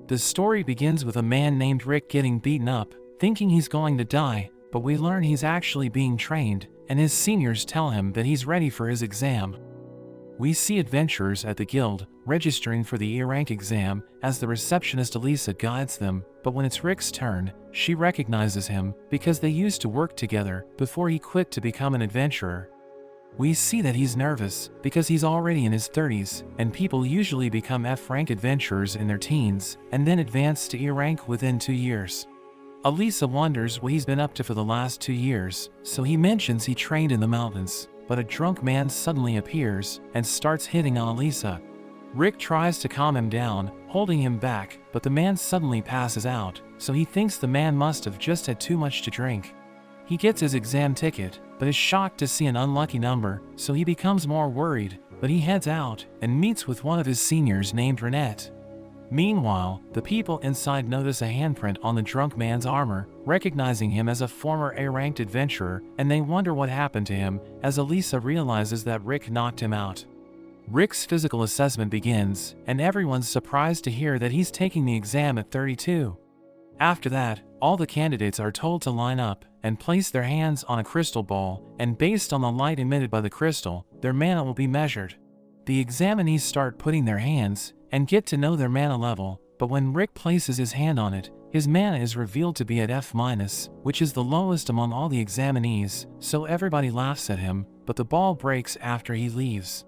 The story begins with a man named Rick getting beaten up, thinking he's going to die, but we learn he's actually being trained, and his seniors tell him that he's ready for his exam. We see adventurers at the guild, registering for the E-rank exam, as the receptionist Elisa guides them, but when it's Rick's turn, she recognizes him, because they used to work together, before he quit to become an adventurer. We see that he's nervous, because he's already in his 30s, and people usually become F-rank adventurers in their teens, and then advance to E-rank within 2 years. Elisa wonders what he's been up to for the last 2 years, so he mentions he trained in the mountains. But a drunk man suddenly appears and starts hitting on Elisa. Rick tries to calm him down, holding him back, but the man suddenly passes out, so he thinks the man must have just had too much to drink. He gets his exam ticket, but is shocked to see an unlucky number, so he becomes more worried, but he heads out and meets with one of his seniors named Renette. Meanwhile, the people inside notice a handprint on the drunk man's armor, recognizing him as a former A-ranked adventurer, and they wonder what happened to him, as Elisa realizes that Rick knocked him out. Rick's physical assessment begins, and everyone's surprised to hear that he's taking the exam at 32. After that, all the candidates are told to line up and place their hands on a crystal ball, and based on the light emitted by the crystal, their mana will be measured. The examinees start putting their hands and get to know their mana level, but when Rick places his hand on it, his mana is revealed to be at F-, which is the lowest among all the examinees, so everybody laughs at him, but the ball breaks after he leaves.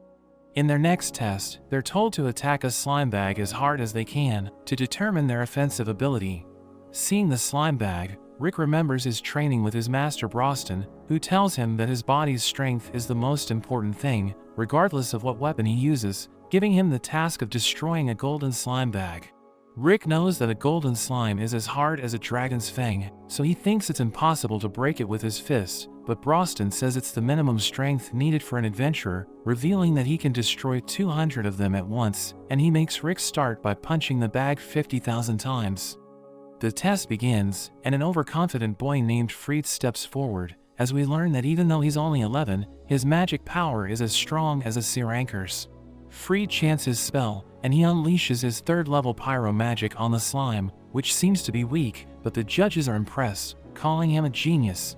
In their next test, they're told to attack a slime bag as hard as they can to determine their offensive ability. Seeing the slime bag, Rick remembers his training with his master Brost, who tells him that his body's strength is the most important thing, regardless of what weapon he uses, giving him the task of destroying a golden slime bag. Rick knows that a golden slime is as hard as a dragon's fang, so he thinks it's impossible to break it with his fist, but Brost says it's the minimum strength needed for an adventurer, revealing that he can destroy 200 of them at once, and he makes Rick start by punching the bag 50,000 times. The test begins, and an overconfident boy named Fried steps forward, as we learn that even though he's only 11, his magic power is as strong as a C-ranker's. Fried chants his spell, and he unleashes his 3rd level pyro magic on the slime, which seems to be weak, but the judges are impressed, calling him a genius.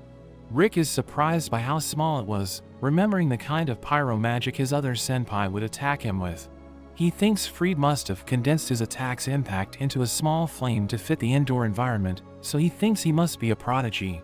Rick is surprised by how small it was, remembering the kind of pyro magic his other senpai would attack him with. He thinks Fried must have condensed his attack's impact into a small flame to fit the indoor environment, so he thinks he must be a prodigy.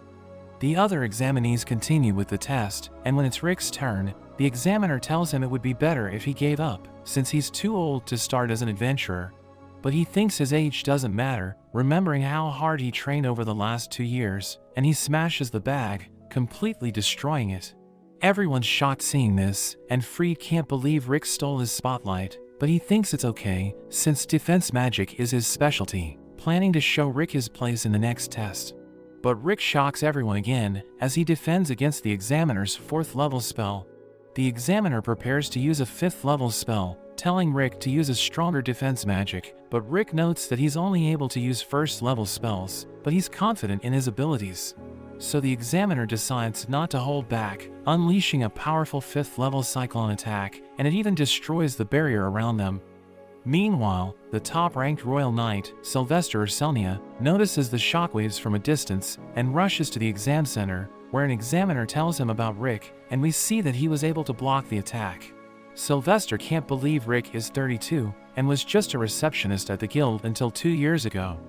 The other examinees continue with the test, and when it's Rick's turn, the examiner tells him it would be better if he gave up, since he's too old to start as an adventurer. But he thinks his age doesn't matter, remembering how hard he trained over the last 2 years, and he smashes the bag, completely destroying it. Everyone's shocked seeing this, and Fried can't believe Rick stole his spotlight, but he thinks it's okay, since defense magic is his specialty, planning to show Rick his place in the next test. But Rick shocks everyone again, as he defends against the examiner's 4th level spell. The examiner prepares to use a 5th level spell, telling Rick to use a stronger defense magic, but Rick notes that he's only able to use 1st level spells, but he's confident in his abilities. So the examiner decides not to hold back, unleashing a powerful 5th level cyclone attack, and it even destroys the barrier around them. Meanwhile, the top-ranked Royal Knight, Sylvester Urselnia, notices the shockwaves from a distance and rushes to the exam center, where an examiner tells him about Rick, and we see that he was able to block the attack. Sylvester can't believe Rick is 32 and was just a receptionist at the guild until 2 years ago.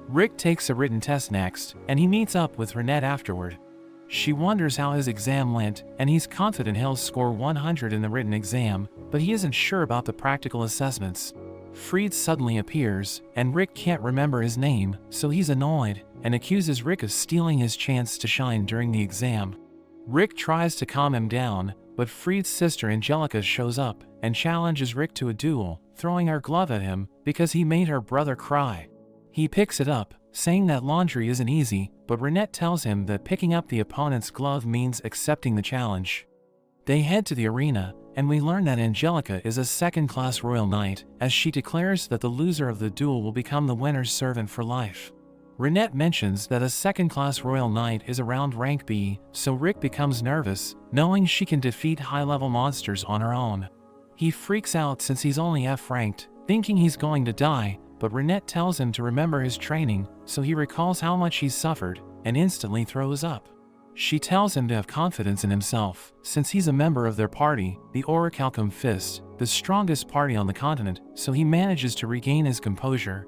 Rick takes a written test next, and he meets up with Renette afterward. She wonders how his exam went, and he's confident he'll score 100 in the written exam, but he isn't sure about the practical assessments. Fried suddenly appears, and Rick can't remember his name, so he's annoyed, and accuses Rick of stealing his chance to shine during the exam. Rick tries to calm him down, but Fried's sister Angelica shows up, and challenges Rick to a duel, throwing her glove at him, because he made her brother cry. He picks it up, saying that laundry isn't easy, but Renette tells him that picking up the opponent's glove means accepting the challenge. They head to the arena, and we learn that Angelica is a 2nd-class Royal Knight, as she declares that the loser of the duel will become the winner's servant for life. Renette mentions that a 2nd-class Royal Knight is around rank B, so Rick becomes nervous, knowing she can defeat high-level monsters on her own. He freaks out since he's only F-ranked, thinking he's going to die, but Renette tells him to remember his training, so he recalls how much he's suffered, and instantly throws up. She tells him to have confidence in himself, since he's a member of their party, the Recap-kun Fist, the strongest party on the continent, so he manages to regain his composure.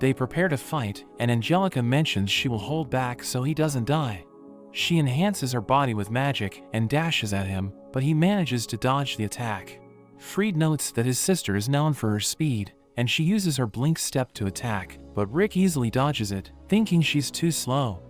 They prepare to fight, and Angelica mentions she will hold back so he doesn't die. She enhances her body with magic and dashes at him, but he manages to dodge the attack. Fried notes that his sister is known for her speed, and she uses her blink step to attack, but Rick easily dodges it, thinking she's too slow.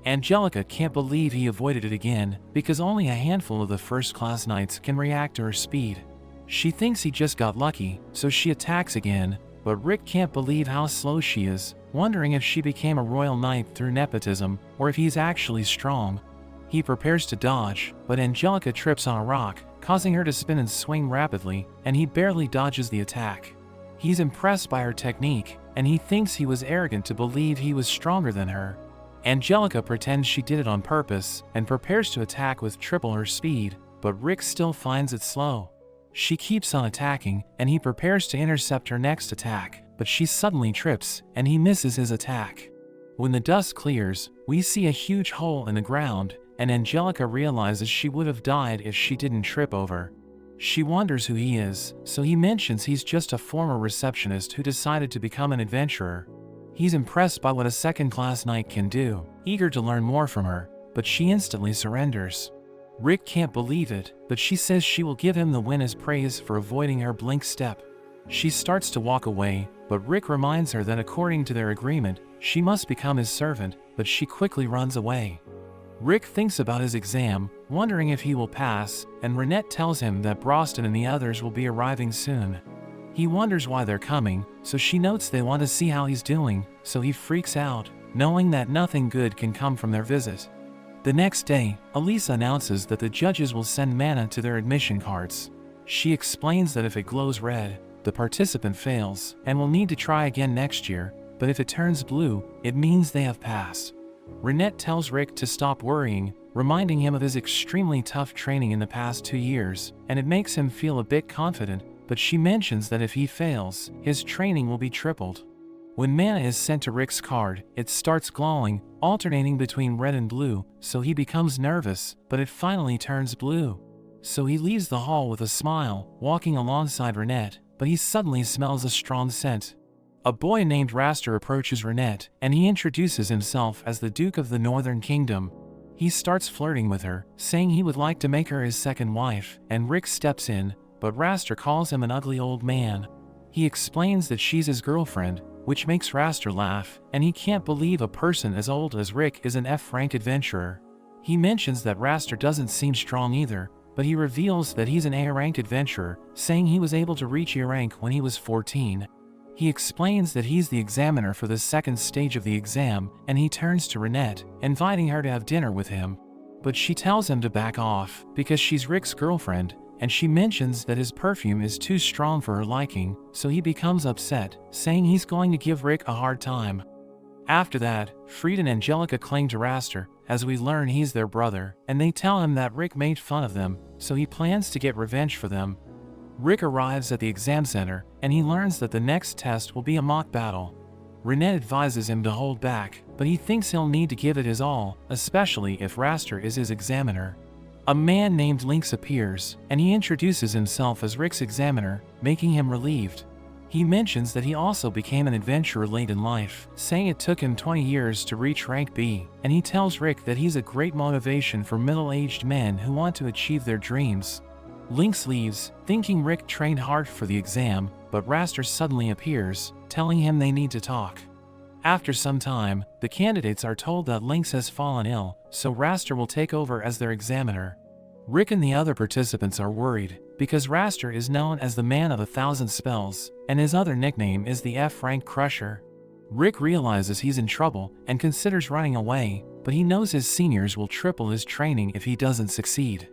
Angelica can't believe he avoided it again, because only a handful of the first-class knights can react to her speed. She thinks he just got lucky, so she attacks again, but Rick can't believe how slow she is, wondering if she became a royal knight through nepotism, or if he's actually strong. He prepares to dodge, but Angelica trips on a rock, causing her to spin and swing rapidly, and he barely dodges the attack. He's impressed by her technique, and he thinks he was arrogant to believe he was stronger than her. Angelica pretends she did it on purpose, and prepares to attack with triple her speed, but Rick still finds it slow. She keeps on attacking, and he prepares to intercept her next attack, but she suddenly trips, and he misses his attack. When the dust clears, we see a huge hole in the ground, and Angelica realizes she would have died if she didn't trip over. She wonders who he is, so he mentions he's just a former receptionist who decided to become an adventurer. He's impressed by what a second-class knight can do, eager to learn more from her, but she instantly surrenders. Rick can't believe it, but she says she will give him the win as praise for avoiding her blink step. She starts to walk away, but Rick reminds her that according to their agreement, she must become his servant, but she quickly runs away. Rick thinks about his exam, wondering if he will pass, and Renette tells him that Brost and the others will be arriving soon. He wonders why they're coming, so she notes they want to see how he's doing, so he freaks out, knowing that nothing good can come from their visit. The next day, Elisa announces that the judges will send mana to their admission cards. She explains that if it glows red, the participant fails, and will need to try again next year, but if it turns blue, it means they have passed. Renette tells Rick to stop worrying, reminding him of his extremely tough training in the past 2 years, and it makes him feel a bit confident, but she mentions that if he fails, his training will be tripled. When mana is sent to Rick's card, it starts glowing, alternating between red and blue, so he becomes nervous, but it finally turns blue. So he leaves the hall with a smile, walking alongside Renette, but he suddenly smells a strong scent. A boy named Raster approaches Renette, and he introduces himself as the Duke of the Northern Kingdom. He starts flirting with her, saying he would like to make her his second wife, and Rick steps in, but Raster calls him an ugly old man. He explains that she's his girlfriend, which makes Raster laugh, and he can't believe a person as old as Rick is an F-rank adventurer. He mentions that Raster doesn't seem strong either, but he reveals that he's an A-rank adventurer, saying he was able to reach A-rank when he was 14. He explains that he's the examiner for the second stage of the exam, and he turns to Renette, inviting her to have dinner with him. But she tells him to back off, because she's Rick's girlfriend, and she mentions that his perfume is too strong for her liking, so he becomes upset, saying he's going to give Rick a hard time. After that, Fried and Angelica cling to Raster, as we learn he's their brother, and they tell him that Rick made fun of them, so he plans to get revenge for them. Rick arrives at the exam center, and he learns that the next test will be a mock battle. Renette advises him to hold back, but he thinks he'll need to give it his all, especially if Raster is his examiner. A man named Lynx appears, and he introduces himself as Rick's examiner, making him relieved. He mentions that he also became an adventurer late in life, saying it took him 20 years to reach rank B, and he tells Rick that he's a great motivation for middle-aged men who want to achieve their dreams. Lynx leaves, thinking Rick trained hard for the exam, but Raster suddenly appears, telling him they need to talk. After some time, the candidates are told that Lynx has fallen ill, so Raster will take over as their examiner. Rick and the other participants are worried, because Raster is known as the Man of 1,000 Spells, and his other nickname is the F-rank Crusher. Rick realizes he's in trouble and considers running away, but he knows his seniors will triple his training if he doesn't succeed.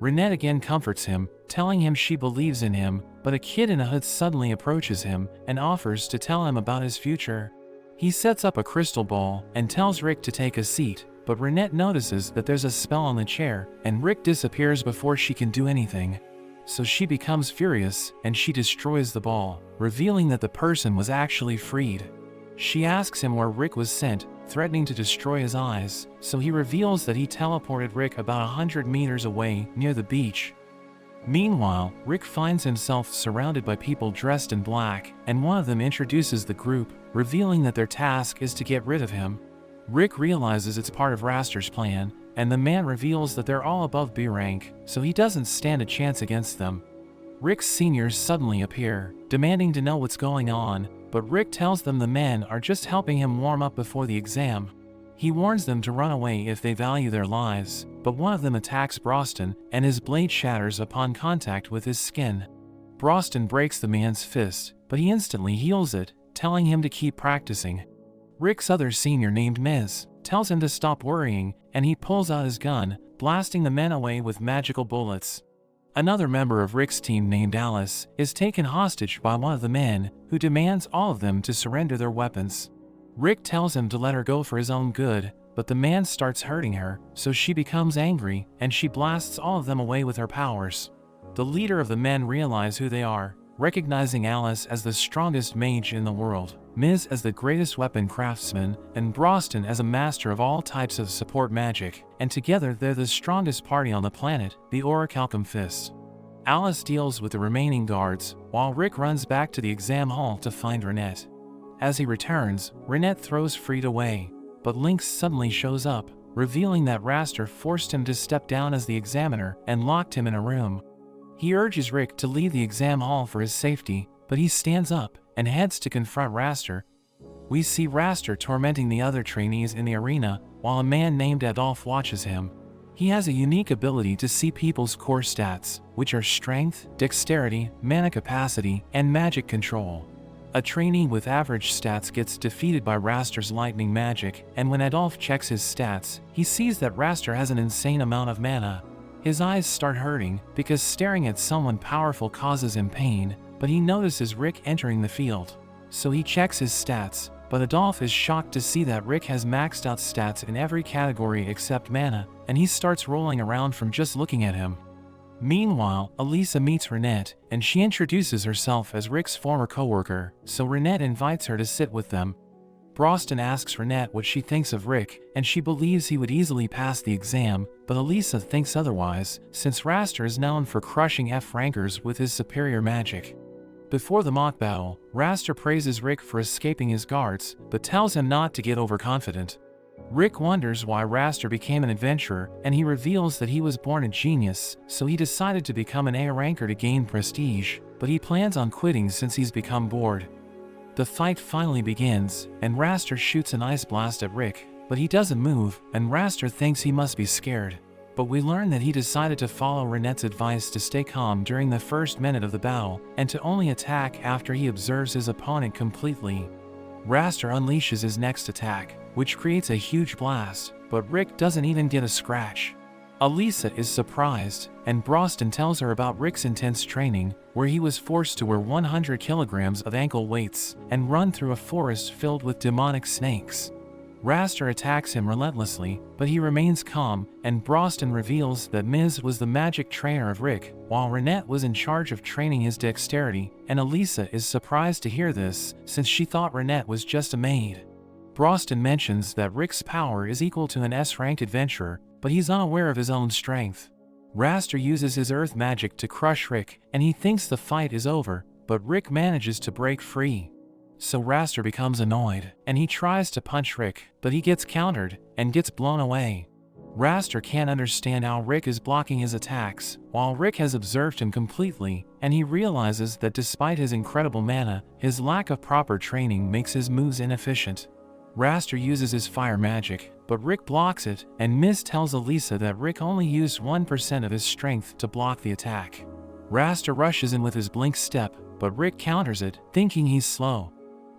Renette again comforts him, telling him she believes in him, but a kid in a hood suddenly approaches him and offers to tell him about his future. He sets up a crystal ball and tells Rick to take a seat, but Renette notices that there's a spell on the chair, and Rick disappears before she can do anything. so she becomes furious and she destroys the ball, revealing that the person was actually freed. She asks him where Rick was sent, threatening to destroy his eyes, so he reveals that he teleported Rick about 100 meters away near the beach. Meanwhile, Rick finds himself surrounded by people dressed in black, and one of them introduces the group, revealing that their task is to get rid of him. Rick realizes it's part of Raster's plan, and the man reveals that they're all above B rank, so he doesn't stand a chance against them. Rick's seniors suddenly appear, demanding to know what's going on, but Rick tells them the men are just helping him warm up before the exam. He warns them to run away if they value their lives, but one of them attacks Brost, and his blade shatters upon contact with his skin. Brost breaks the man's fist, but he instantly heals it, telling him to keep practicing. Rick's other senior named Miz tells him to stop worrying, and he pulls out his gun, blasting the men away with magical bullets. Another member of Rick's team named Alice is taken hostage by one of the men, who demands all of them to surrender their weapons. Rick tells him to let her go for his own good, but the man starts hurting her, so she becomes angry, and she blasts all of them away with her powers. The leader of the men realizes who they are, recognizing Alice as the strongest mage in the world, Miz as the greatest weapon craftsman, and Brost as a master of all types of support magic, and together they're the strongest party on the planet, the Recap-kun Fist. Alice deals with the remaining guards, while Rick runs back to the exam hall to find Renette. As he returns, Renette throws Freed away, but Lynx suddenly shows up, revealing that Raster forced him to step down as the examiner and locked him in a room. He urges Rick to leave the exam hall for his safety, but he stands up and heads to confront Raster. We see Raster tormenting the other trainees in the arena, while a man named Adolph watches him. He has a unique ability to see people's core stats, which are strength, dexterity, mana capacity, and magic control. A trainee with average stats gets defeated by Raster's lightning magic, and when Adolph checks his stats, he sees that Raster has an insane amount of mana. His eyes start hurting, because staring at someone powerful causes him pain, but he notices Rick entering the field. So he checks his stats, but Adolph is shocked to see that Rick has maxed out stats in every category except mana, and he starts rolling around from just looking at him. Meanwhile, Elisa meets Renette, and she introduces herself as Rick's former coworker, so Renette invites her to sit with them. Brost asks Renette what she thinks of Rick, and she believes he would easily pass the exam, but Elisa thinks otherwise, since Raster is known for crushing F-rankers with his superior magic. Before the mock battle, Raster praises Rick for escaping his guards, but tells him not to get overconfident. Rick wonders why Raster became an adventurer, and he reveals that he was born a genius, so he decided to become an A ranker to gain prestige, but he plans on quitting since he's become bored. The fight finally begins, and Raster shoots an ice blast at Rick, but he doesn't move, and Raster thinks he must be scared. But we learn that he decided to follow Renette's advice to stay calm during the first minute of the battle, and to only attack after he observes his opponent completely. Raster unleashes his next attack, which creates a huge blast, but Rick doesn't even get a scratch. Elisa is surprised, and Brost tells her about Rick's intense training, where he was forced to wear 100 kilograms of ankle weights and run through a forest filled with demonic snakes. Raster attacks him relentlessly, but he remains calm, and Brost reveals that Miz was the magic trainer of Rick, while Renette was in charge of training his dexterity, and Elisa is surprised to hear this, since she thought Renette was just a maid. Brost mentions that Rick's power is equal to an S-ranked adventurer, but he's unaware of his own strength. Raster uses his earth magic to crush Rick, and he thinks the fight is over, but Rick manages to break free. So Raster becomes annoyed, and he tries to punch Rick, but he gets countered, and gets blown away. Raster can't understand how Rick is blocking his attacks, while Rick has observed him completely, and he realizes that despite his incredible mana, his lack of proper training makes his moves inefficient. Raster uses his fire magic, but Rick blocks it, and Miz tells Elisa that Rick only used 1% of his strength to block the attack. Raster rushes in with his blink step, but Rick counters it, thinking he's slow.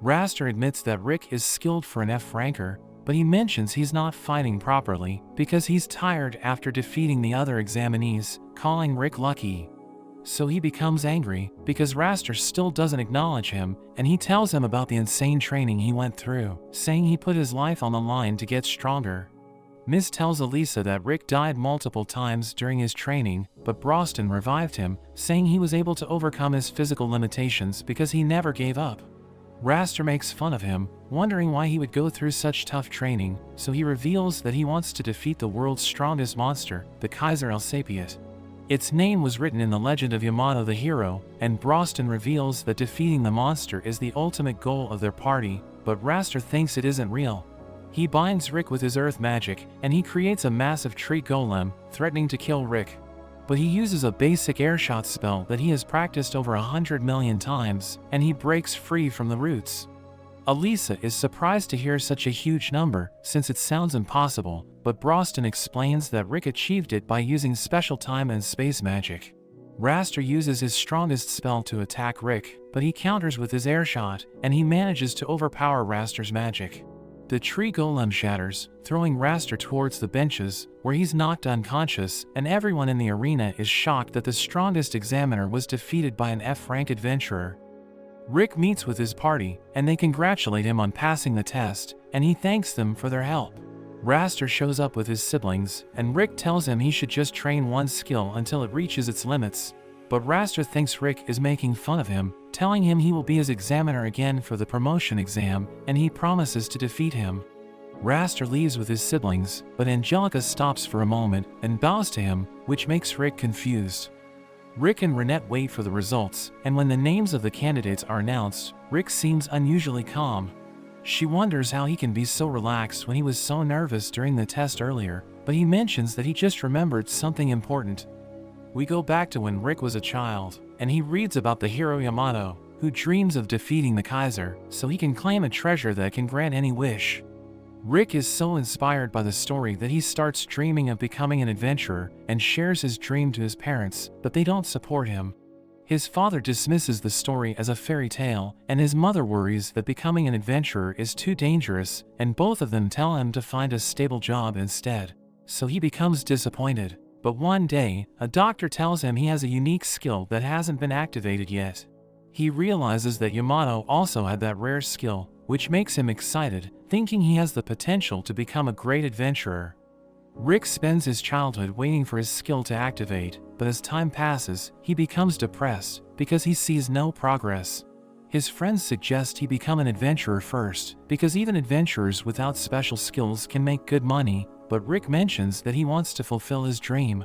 Raster admits that Rick is skilled for an F-ranker, but he mentions he's not fighting properly because he's tired after defeating the other examinees, calling Rick lucky. So he becomes angry because Raster still doesn't acknowledge him, and he tells him about the insane training he went through, saying he put his life on the line to get stronger. Miss tells Elisa that Rick died multiple times during his training, but Brost revived him, saying he was able to overcome his physical limitations because he never gave up. Raster makes fun of him, wondering why he would go through such tough training, so he reveals that he wants to defeat the world's strongest monster, the Kaiser Elsapiet. Its name was written in the legend of Yamato the hero, and Brost reveals that defeating the monster is the ultimate goal of their party, but Raster thinks it isn't real. He binds Rick with his earth magic, and he creates a massive tree golem, threatening to kill Rick. But he uses a basic airshot spell that he has practiced over 100 million times, and he breaks free from the roots. Elisa is surprised to hear such a huge number, since it sounds impossible, but Brost explains that Rick achieved it by using special time and space magic. Raster uses his strongest spell to attack Rick, but he counters with his airshot, and he manages to overpower Raster's magic. The tree golem shatters, throwing Raster towards the benches, where he's knocked unconscious, and everyone in the arena is shocked that the strongest examiner was defeated by an F-rank adventurer. Rick meets with his party, and they congratulate him on passing the test, and he thanks them for their help. Raster shows up with his siblings, and Rick tells him he should just train one skill until it reaches its limits. But Raster thinks Rick is making fun of him, telling him he will be his examiner again for the promotion exam, and he promises to defeat him. Raster leaves with his siblings, but Angelica stops for a moment and bows to him, which makes Rick confused. Rick and Renette wait for the results, and when the names of the candidates are announced, Rick seems unusually calm. She wonders how he can be so relaxed when he was so nervous during the test earlier, but he mentions that he just remembered something important. We go back to when Rick was a child, and he reads about the hero Yamato, who dreams of defeating the Kaiser, so he can claim a treasure that can grant any wish. Rick is so inspired by the story that he starts dreaming of becoming an adventurer, and shares his dream to his parents, but they don't support him. His father dismisses the story as a fairy tale, and his mother worries that becoming an adventurer is too dangerous, and both of them tell him to find a stable job instead. So he becomes disappointed. But one day, a doctor tells him he has a unique skill that hasn't been activated yet. He realizes that Yamato also had that rare skill, which makes him excited, thinking he has the potential to become a great adventurer. Rick spends his childhood waiting for his skill to activate, but as time passes, he becomes depressed because he sees no progress. His friends suggest he become an adventurer first, because even adventurers without special skills can make good money, but Rick mentions that he wants to fulfill his dream.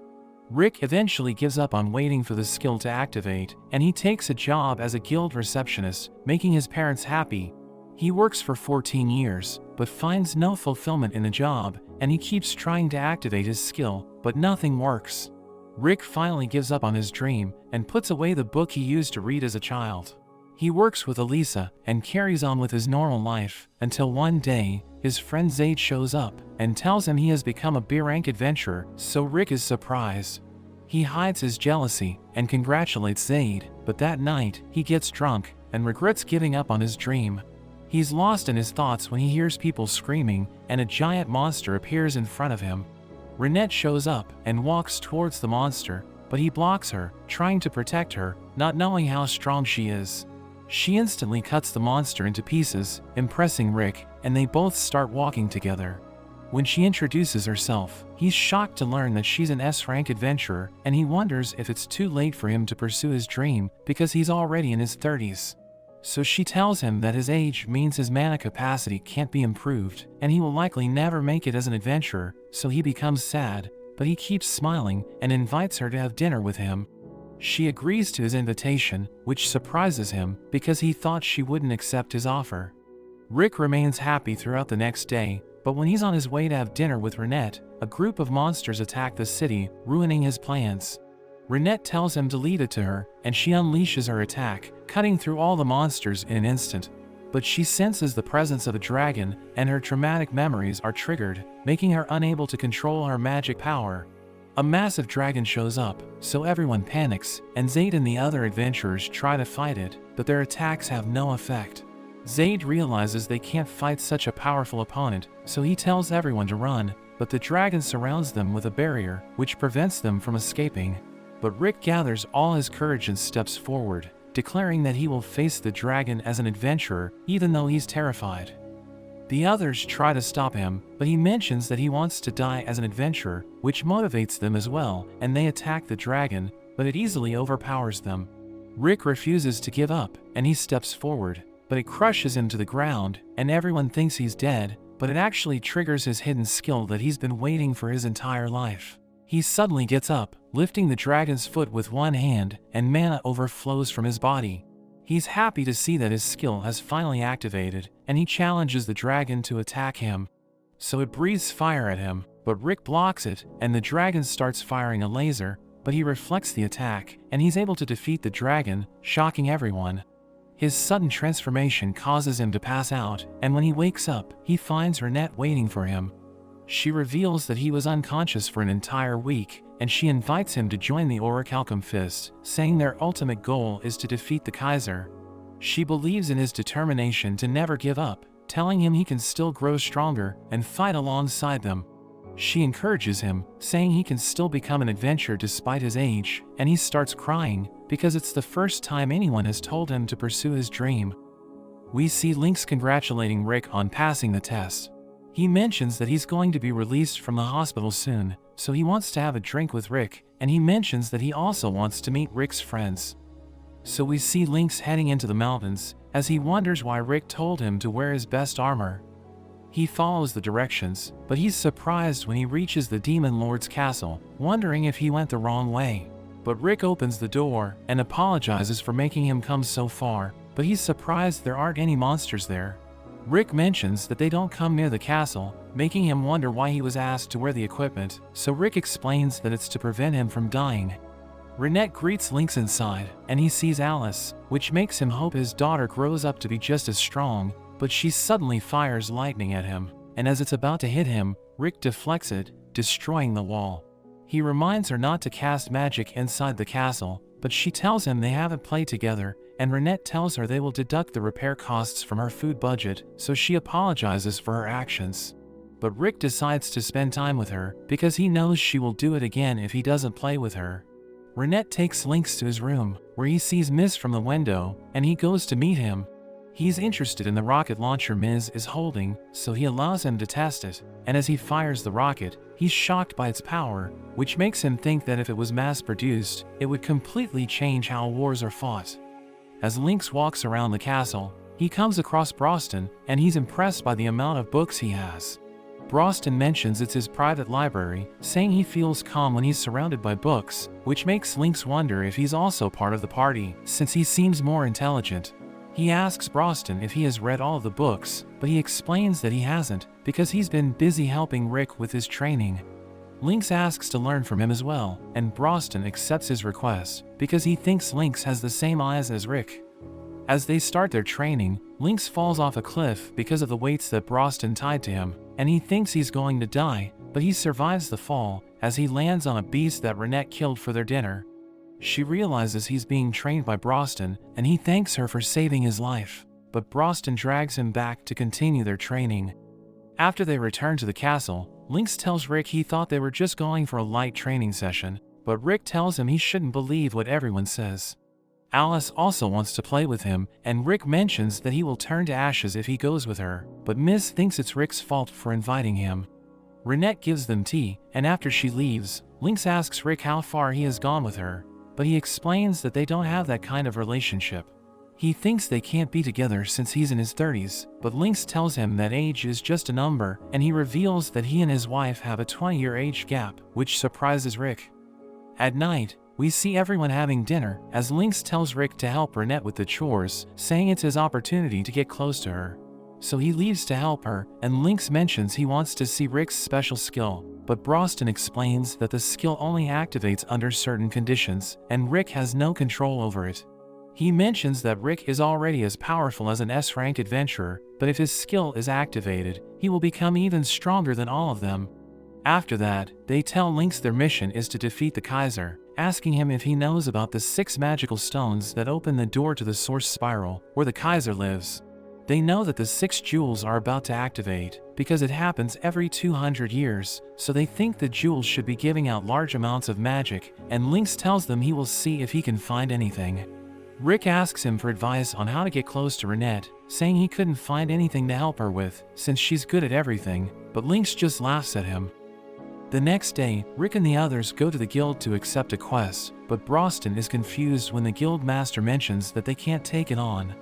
Rick eventually gives up on waiting for the skill to activate, and he takes a job as a guild receptionist, making his parents happy. He works for 14 years, but finds no fulfillment in the job, and he keeps trying to activate his skill, but nothing works. Rick finally gives up on his dream, and puts away the book he used to read as a child. He works with Elisa, and carries on with his normal life, until one day, his friend Zaid shows up, and tells him he has become a B-rank adventurer, so Rick is surprised. He hides his jealousy, and congratulates Zaid, but that night, he gets drunk, and regrets giving up on his dream. He's lost in his thoughts when he hears people screaming, and a giant monster appears in front of him. Renette shows up, and walks towards the monster, but he blocks her, trying to protect her, not knowing how strong she is. She instantly cuts the monster into pieces, impressing Rick, and they both start walking together. When she introduces herself, he's shocked to learn that she's an S-rank adventurer, and he wonders if it's too late for him to pursue his dream, because he's already in his 30s. So she tells him that his age means his mana capacity can't be improved, and he will likely never make it as an adventurer, so he becomes sad, but he keeps smiling, and invites her to have dinner with him. She agrees to his invitation, which surprises him, because he thought she wouldn't accept his offer. Rick remains happy throughout the next day, but when he's on his way to have dinner with Renette, a group of monsters attack the city, ruining his plans. Renette tells him to leave it to her, and she unleashes her attack, cutting through all the monsters in an instant. But she senses the presence of a dragon, and her traumatic memories are triggered, making her unable to control her magic power. A massive dragon shows up, so everyone panics, and Zaid and the other adventurers try to fight it, but their attacks have no effect. Zaid realizes they can't fight such a powerful opponent, so he tells everyone to run, but the dragon surrounds them with a barrier, which prevents them from escaping. But Rick gathers all his courage and steps forward, declaring that he will face the dragon as an adventurer, even though he's terrified. The others try to stop him, but he mentions that he wants to die as an adventurer, which motivates them as well, and they attack the dragon, but it easily overpowers them. Rick refuses to give up, and he steps forward, but it crushes him to the ground, and everyone thinks he's dead, but it actually triggers his hidden skill that he's been waiting for his entire life. He suddenly gets up, lifting the dragon's foot with one hand, and mana overflows from his body. He's happy to see that his skill has finally activated, and he challenges the dragon to attack him. So it breathes fire at him, but Rick blocks it, and the dragon starts firing a laser, but he reflects the attack, and he's able to defeat the dragon, shocking everyone. His sudden transformation causes him to pass out, and when he wakes up, he finds Renette waiting for him. She reveals that he was unconscious for an entire week, and she invites him to join the Orichalcum Fist, saying their ultimate goal is to defeat the Kaiser. She believes in his determination to never give up, telling him he can still grow stronger and fight alongside them. She encourages him, saying he can still become an adventurer despite his age, and he starts crying, because it's the first time anyone has told him to pursue his dream. We see Lynx congratulating Rick on passing the test. He mentions that he's going to be released from the hospital soon, so he wants to have a drink with Rick, and he mentions that he also wants to meet Rick's friends. So we see Lynx heading into the mountains, as he wonders why Rick told him to wear his best armor. He follows the directions, but he's surprised when he reaches the Demon Lord's castle, wondering if he went the wrong way. But Rick opens the door and apologizes for making him come so far, but he's surprised there aren't any monsters there. Rick mentions that they don't come near the castle, making him wonder why he was asked to wear the equipment, so Rick explains that it's to prevent him from dying. Renette greets Lynx inside, and he sees Alice, which makes him hope his daughter grows up to be just as strong, but she suddenly fires lightning at him, and as it's about to hit him, Rick deflects it, destroying the wall. He reminds her not to cast magic inside the castle, but she tells him they haven't played together, and Renette tells her they will deduct the repair costs from her food budget, so she apologizes for her actions. But Rick decides to spend time with her, because he knows she will do it again if he doesn't play with her. Renette takes Lynx to his room, where he sees Miz from the window, and he goes to meet him. He's interested in the rocket launcher Miz is holding, so he allows him to test it, and as he fires the rocket, he's shocked by its power, which makes him think that if it was mass-produced, it would completely change how wars are fought. As Lynx walks around the castle, he comes across Broston, and he's impressed by the amount of books he has. Broston mentions it's his private library, saying he feels calm when he's surrounded by books, which makes Lynx wonder if he's also part of the party, since he seems more intelligent. He asks Broston if he has read all of the books, but he explains that he hasn't, because he's been busy helping Rick with his training. Lynx asks to learn from him as well, and Broston accepts his request, because he thinks Lynx has the same eyes as Rick. As they start their training, Lynx falls off a cliff because of the weights that Broston tied to him, and he thinks he's going to die, but he survives the fall, as he lands on a beast that Renette killed for their dinner. She realizes he's being trained by Broston, and he thanks her for saving his life, but Broston drags him back to continue their training. After they return to the castle, Lynx tells Rick he thought they were just going for a light training session, but Rick tells him he shouldn't believe what everyone says. Alice also wants to play with him, and Rick mentions that he will turn to ashes if he goes with her, but Miz thinks it's Rick's fault for inviting him. Renette gives them tea, and after she leaves, Lynx asks Rick how far he has gone with her, but he explains that they don't have that kind of relationship. He thinks they can't be together since he's in his 30s, but Lynx tells him that age is just a number, and he reveals that he and his wife have a 20-year age gap, which surprises Rick. At night, we see everyone having dinner, as Lynx tells Rick to help Renette with the chores, saying it's his opportunity to get close to her. So he leaves to help her, and Lynx mentions he wants to see Rick's special skill, but Broston explains that the skill only activates under certain conditions, and Rick has no control over it. He mentions that Rick is already as powerful as an S-rank adventurer, but if his skill is activated, he will become even stronger than all of them. After that, they tell Lynx their mission is to defeat the Kaiser, asking him if he knows about the 6 magical stones that open the door to the Source Spiral, where the Kaiser lives. They know that the 6 jewels are about to activate, because it happens every 200 years, so they think the jewels should be giving out large amounts of magic, and Lynx tells them he will see if he can find anything. Rick asks him for advice on how to get close to Renette, saying he couldn't find anything to help her with since she's good at everything, but Lynx just laughs at him. The next day, Rick and the others go to the guild to accept a quest, but Brost is confused when the guild master mentions that they can't take it on.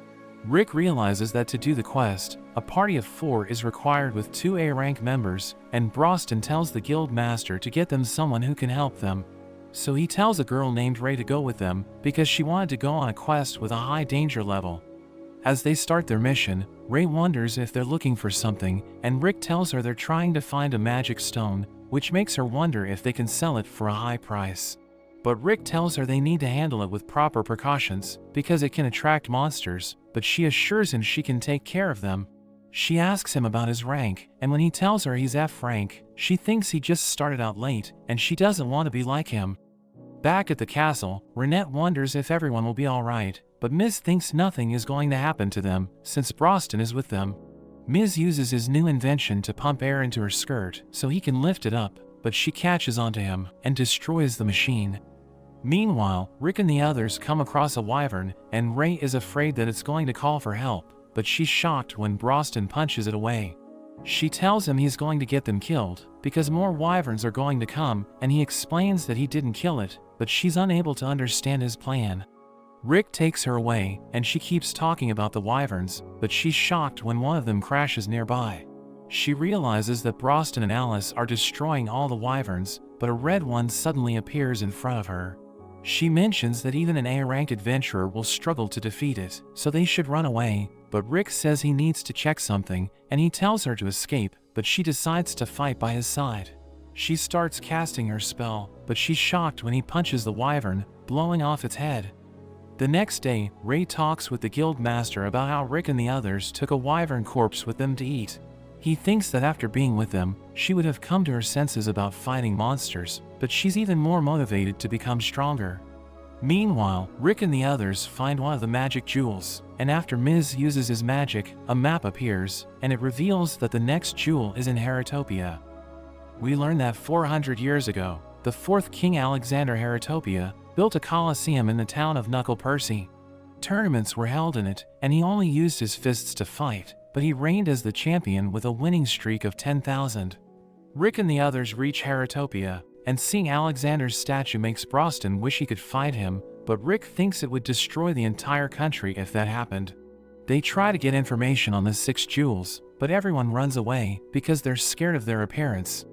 Rick realizes that to do the quest, a party of 4 is required with 2 A-rank members, and Brost tells the guild master to get them someone who can help them. So he tells a girl named Ray to go with them, because she wanted to go on a quest with a high danger level. As they start their mission, Ray wonders if they're looking for something, and Rick tells her they're trying to find a magic stone, which makes her wonder if they can sell it for a high price. But Rick tells her they need to handle it with proper precautions, because it can attract monsters, but she assures him she can take care of them. She asks him about his rank, and when he tells her he's F rank, she thinks he just started out late, and she doesn't want to be like him. Back at the castle, Renette wonders if everyone will be alright, but Ms. thinks nothing is going to happen to them, since Brost is with them. Ms. uses his new invention to pump air into her skirt, so he can lift it up, but she catches onto him, and destroys the machine. Meanwhile, Rick and the others come across a wyvern, and Ray is afraid that it's going to call for help, but she's shocked when Brost punches it away. She tells him he's going to get them killed, because more wyverns are going to come, and he explains that he didn't kill it, but she's unable to understand his plan. Rick takes her away, and she keeps talking about the wyverns, but she's shocked when one of them crashes nearby. She realizes that Brost and Alice are destroying all the wyverns, but a red one suddenly appears in front of her. She mentions that even an A-rank adventurer will struggle to defeat it, so they should run away, but Rick says he needs to check something, and he tells her to escape, but she decides to fight by his side. She starts casting her spell, but she's shocked when he punches the wyvern, blowing off its head. The next day, Ray talks with the guild master about how Rick and the others took a wyvern corpse with them to eat. He thinks that after being with them, she would have come to her senses about fighting monsters, but she's even more motivated to become stronger. Meanwhile, Rick and the others find one of the magic jewels, and after Ms. uses his magic, a map appears, and it reveals that the next jewel is in Heritopia. We learn that 400 years ago, the 4th King Alexander Heritopia built a coliseum in the town of Knuckle Percy. Tournaments were held in it, and he only used his fists to fight, but he reigned as the champion with a winning streak of 10,000. Rick and the others reach Heritopia, and seeing Alexander's statue makes Brost wish he could fight him, but Rick thinks it would destroy the entire country if that happened. They try to get information on the 6 jewels, but everyone runs away because they're scared of their appearance.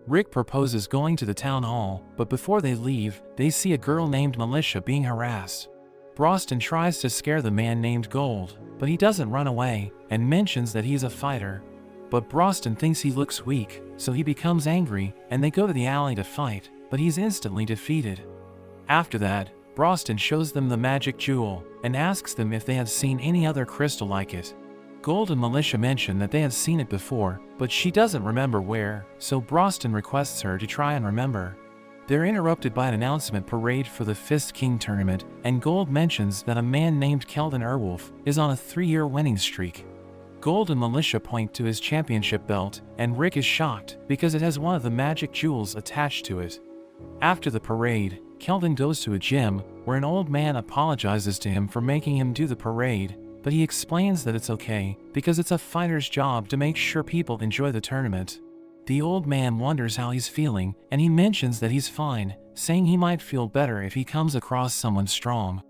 Rick proposes going to the town hall, but before they leave, they see a girl named Militia being harassed. Brost tries to scare the man named Gold, but he doesn't run away, and mentions that he's a fighter. But Brost thinks he looks weak, so he becomes angry, and they go to the alley to fight, but he's instantly defeated. After that, Brost shows them the magic jewel, and asks them if they have seen any other crystal like it. Gold and Militia mention that they have seen it before, but she doesn't remember where, so Brost requests her to try and remember. They're interrupted by an announcement parade for the 5th King tournament, and Gold mentions that a man named Kelvin is on a 3-year winning streak. Gold and Militia point to his championship belt, and Rick is shocked because it has one of the magic jewels attached to it. After the parade, Kelvin goes to a gym, where an old man apologizes to him for making him do the parade, but he explains that it's okay, because it's a fighter's job to make sure people enjoy the tournament. The old man wonders how he's feeling, and he mentions that he's fine, saying he might feel better if he comes across someone strong.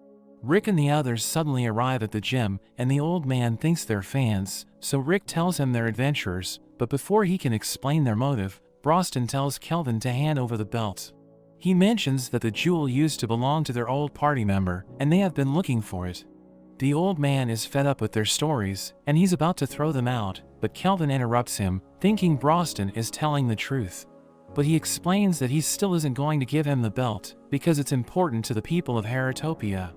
Rick and the others suddenly arrive at the gym, and the old man thinks they're fans, so Rick tells him they're adventurers, but before he can explain their motive, Brost tells Kelvin to hand over the belt. He mentions that the jewel used to belong to their old party member, and they have been looking for it. The old man is fed up with their stories, and he's about to throw them out, but Kelvin interrupts him, thinking Brost is telling the truth. But he explains that he still isn't going to give him the belt, because it's important to the people of Heritopia.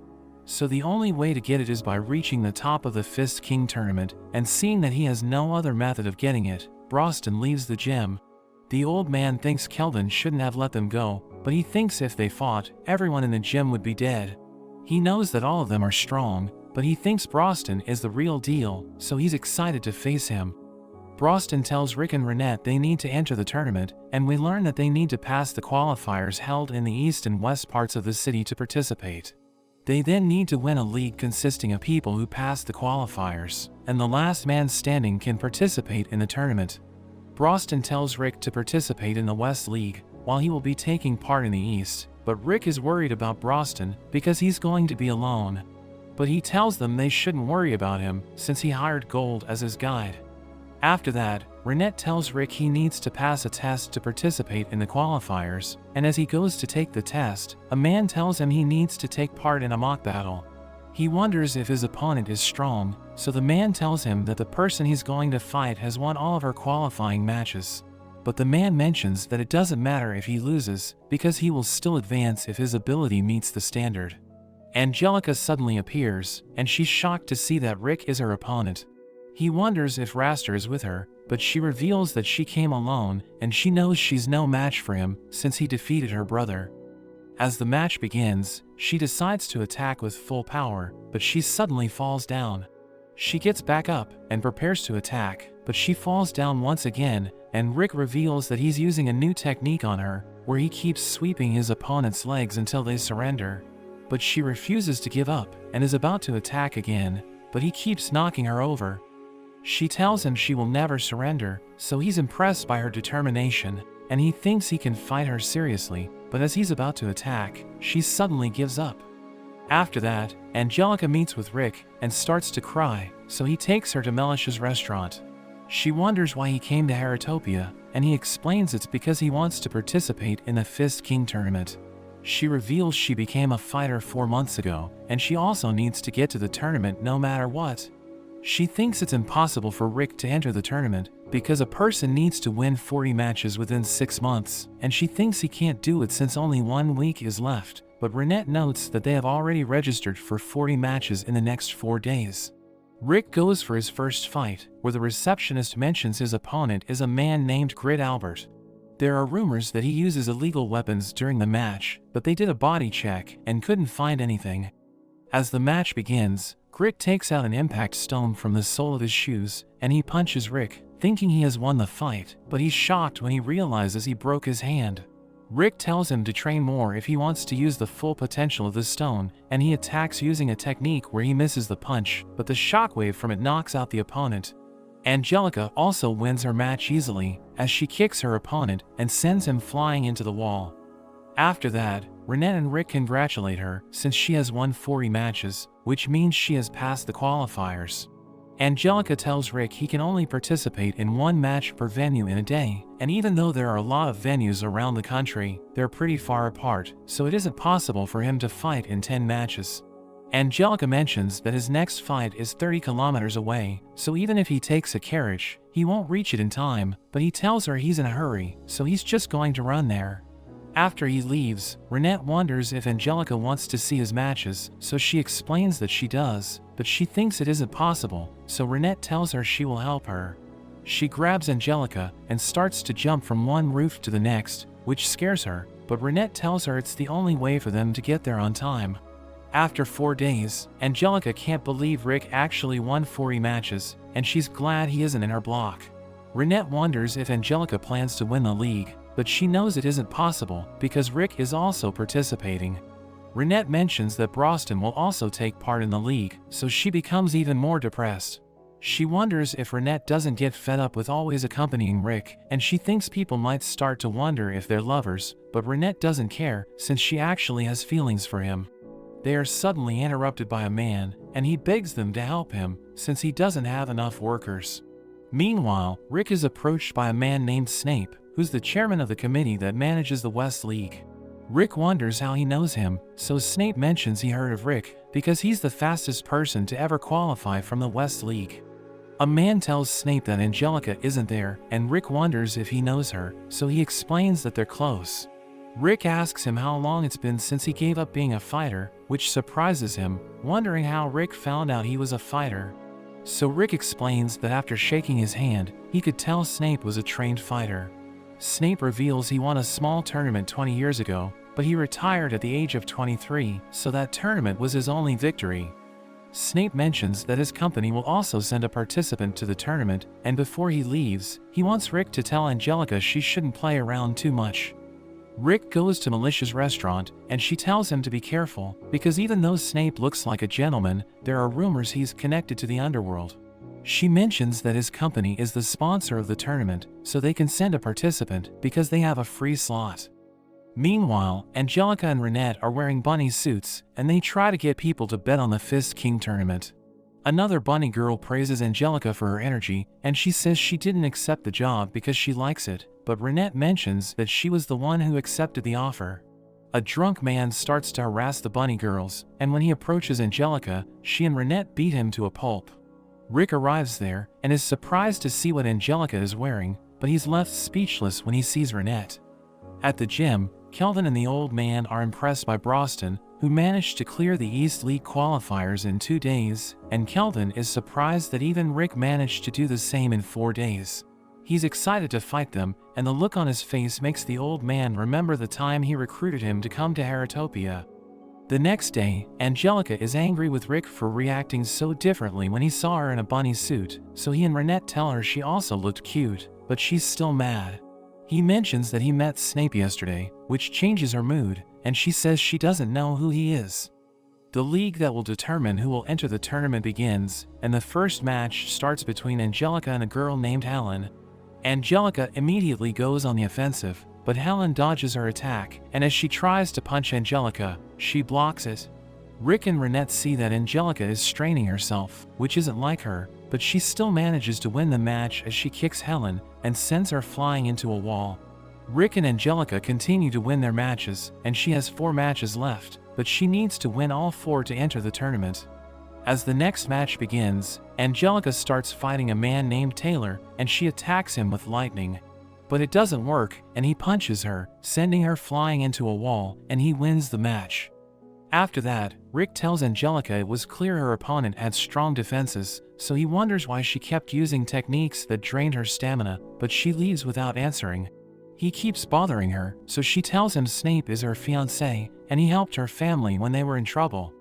So the only way to get it is by reaching the top of the 5th King tournament, and seeing that he has no other method of getting it, Brost leaves the gym. The old man thinks Kelvin shouldn't have let them go, but he thinks if they fought, everyone in the gym would be dead. He knows that all of them are strong, but he thinks Brost is the real deal, so he's excited to face him. Brost tells Rick and Renette they need to enter the tournament, and we learn that they need to pass the qualifiers held in the east and west parts of the city to participate. They then need to win a league consisting of people who pass the qualifiers, and the last man standing can participate in the tournament. Brost tells Rick to participate in the West League, while he will be taking part in the East, but Rick is worried about Brost because he's going to be alone. But he tells them they shouldn't worry about him since he hired Gold as his guide. After that, Renette tells Rick he needs to pass a test to participate in the qualifiers, and as he goes to take the test, a man tells him he needs to take part in a mock battle. He wonders if his opponent is strong, so the man tells him that the person he's going to fight has won all of her qualifying matches. But the man mentions that it doesn't matter if he loses, because he will still advance if his ability meets the standard. Angelica suddenly appears, and she's shocked to see that Rick is her opponent. He wonders if Raster is with her, but she reveals that she came alone, and she knows she's no match for him since he defeated her brother. As the match begins, she decides to attack with full power, but she suddenly falls down. She gets back up and prepares to attack, but she falls down once again, and Rick reveals that he's using a new technique on her, where he keeps sweeping his opponent's legs until they surrender. But she refuses to give up and is about to attack again, but he keeps knocking her over. She tells him she will never surrender, so he's impressed by her determination, and he thinks he can fight her seriously, but as he's about to attack, she suddenly gives up. After that, Angelica meets with Rick and starts to cry, so he takes her to Melish's restaurant. She wonders why he came to Heratopia, and he explains it's because he wants to participate in the Fist King tournament. She reveals she became a fighter 4 months ago, and she also needs to get to the tournament no matter what. She thinks it's impossible for Rick to enter the tournament because a person needs to win 40 matches within 6 months, and she thinks he can't do it since only 1 week is left, but Renette notes that they have already registered for 40 matches in the next 4 days. Rick goes for his first fight, where the receptionist mentions his opponent is a man named Grit Albert. There are rumors that he uses illegal weapons during the match, but they did a body check and couldn't find anything. As the match begins, Grit takes out an impact stone from the sole of his shoes, and he punches Rick, thinking he has won the fight, but he's shocked when he realizes he broke his hand. Rick tells him to train more if he wants to use the full potential of the stone, and he attacks using a technique where he misses the punch, but the shockwave from it knocks out the opponent. Angelica also wins her match easily, as she kicks her opponent and sends him flying into the wall. After that, Renette and Rick congratulate her since she has won 40 matches, which means she has passed the qualifiers. Angelica tells Rick he can only participate in 1 match per venue in a day, and even though there are a lot of venues around the country, they're pretty far apart, so it isn't possible for him to fight in 10 matches. Angelica mentions that his next fight is 30 kilometers away, so even if he takes a carriage, he won't reach it in time, but he tells her he's in a hurry, so he's just going to run there. After he leaves, Renette wonders if Angelica wants to see his matches, so she explains that she does, but she thinks it isn't possible, so Renette tells her she will help her. She grabs Angelica and starts to jump from one roof to the next, which scares her, but Renette tells her it's the only way for them to get there on time. After 4 days, Angelica can't believe Rick actually won 40 matches, and she's glad he isn't in her block. Renette wonders if Angelica plans to win the league, but she knows it isn't possible because Rick is also participating. Renette mentions that Brost will also take part in the league, so she becomes even more depressed. She wonders if Renette doesn't get fed up with always accompanying Rick, and she thinks people might start to wonder if they're lovers, but Renette doesn't care since she actually has feelings for him. They are suddenly interrupted by a man, and he begs them to help him since he doesn't have enough workers. Meanwhile, Rick is approached by a man named Snape, who's the chairman of the committee that manages the West League. Rick wonders how he knows him, so Snape mentions he heard of Rick because he's the fastest person to ever qualify from the West League. A man tells Snape that Angelica isn't there, and Rick wonders if he knows her, so he explains that they're close. Rick asks him how long it's been since he gave up being a fighter, which surprises him, wondering how Rick found out he was a fighter. So Rick explains that after shaking his hand, he could tell Snape was a trained fighter. Snape reveals he won a small tournament 20 years ago, but he retired at the age of 23, so that tournament was his only victory. Snape mentions that his company will also send a participant to the tournament, and before he leaves, he wants Rick to tell Angelica she shouldn't play around too much. Rick goes to Melicia's restaurant, and she tells him to be careful, because even though Snape looks like a gentleman, there are rumors he's connected to the underworld. She mentions that his company is the sponsor of the tournament, so they can send a participant because they have a free slot. Meanwhile, Angelica and Renette are wearing bunny suits, and they try to get people to bet on the Fist King tournament. Another bunny girl praises Angelica for her energy, and she says she didn't accept the job because she likes it, but Renette mentions that she was the one who accepted the offer. A drunk man starts to harass the bunny girls, and when he approaches Angelica, she and Renette beat him to a pulp. Rick arrives there, and is surprised to see what Angelica is wearing, but he's left speechless when he sees Renette. At the gym, Kelvin and the old man are impressed by Brost, who managed to clear the East League qualifiers in 2 days, and Kelvin is surprised that even Rick managed to do the same in 4 days. He's excited to fight them, and the look on his face makes the old man remember the time he recruited him to come to Heritopia. The next day, Angelica is angry with Rick for reacting so differently when he saw her in a bunny suit, so he and Renette tell her she also looked cute, but she's still mad. He mentions that he met Snape yesterday, which changes her mood, and she says she doesn't know who he is. The league that will determine who will enter the tournament begins, and the first match starts between Angelica and a girl named Helen. Angelica immediately goes on the offensive, but Helen dodges her attack, and as she tries to punch Angelica, she blocks it. Rick and Renette see that Angelica is straining herself, which isn't like her, but she still manages to win the match as she kicks Helen and sends her flying into a wall. Rick and Angelica continue to win their matches, and she has 4 matches left, but she needs to win all 4 to enter the tournament. As the next match begins, Angelica starts fighting a man named Taylor, and she attacks him with lightning. But it doesn't work, and he punches her, sending her flying into a wall, and he wins the match. After that, Rick tells Angelica it was clear her opponent had strong defenses, so he wonders why she kept using techniques that drained her stamina, but she leaves without answering. He keeps bothering her, so she tells him Snape is her fiancé, and he helped her family when they were in trouble.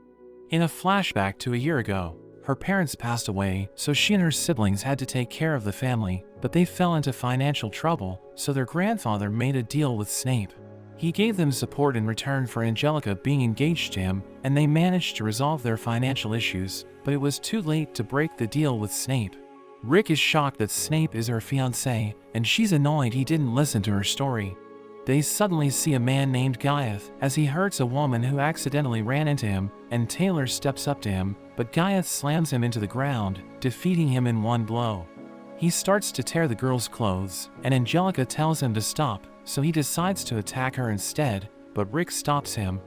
In a flashback to a year ago, her parents passed away, so she and her siblings had to take care of the family, but they fell into financial trouble, so their grandfather made a deal with Snape. He gave them support in return for Angelica being engaged to him, and they managed to resolve their financial issues, but it was too late to break the deal with Snape. Rick is shocked that Snape is her fiancé, and she's annoyed he didn't listen to her story. They suddenly see a man named Giath as he hurts a woman who accidentally ran into him, and Taylor steps up to him, but Giath slams him into the ground, defeating him in one blow. He starts to tear the girl's clothes, and Angelica tells him to stop, so he decides to attack her instead, but Rick stops him.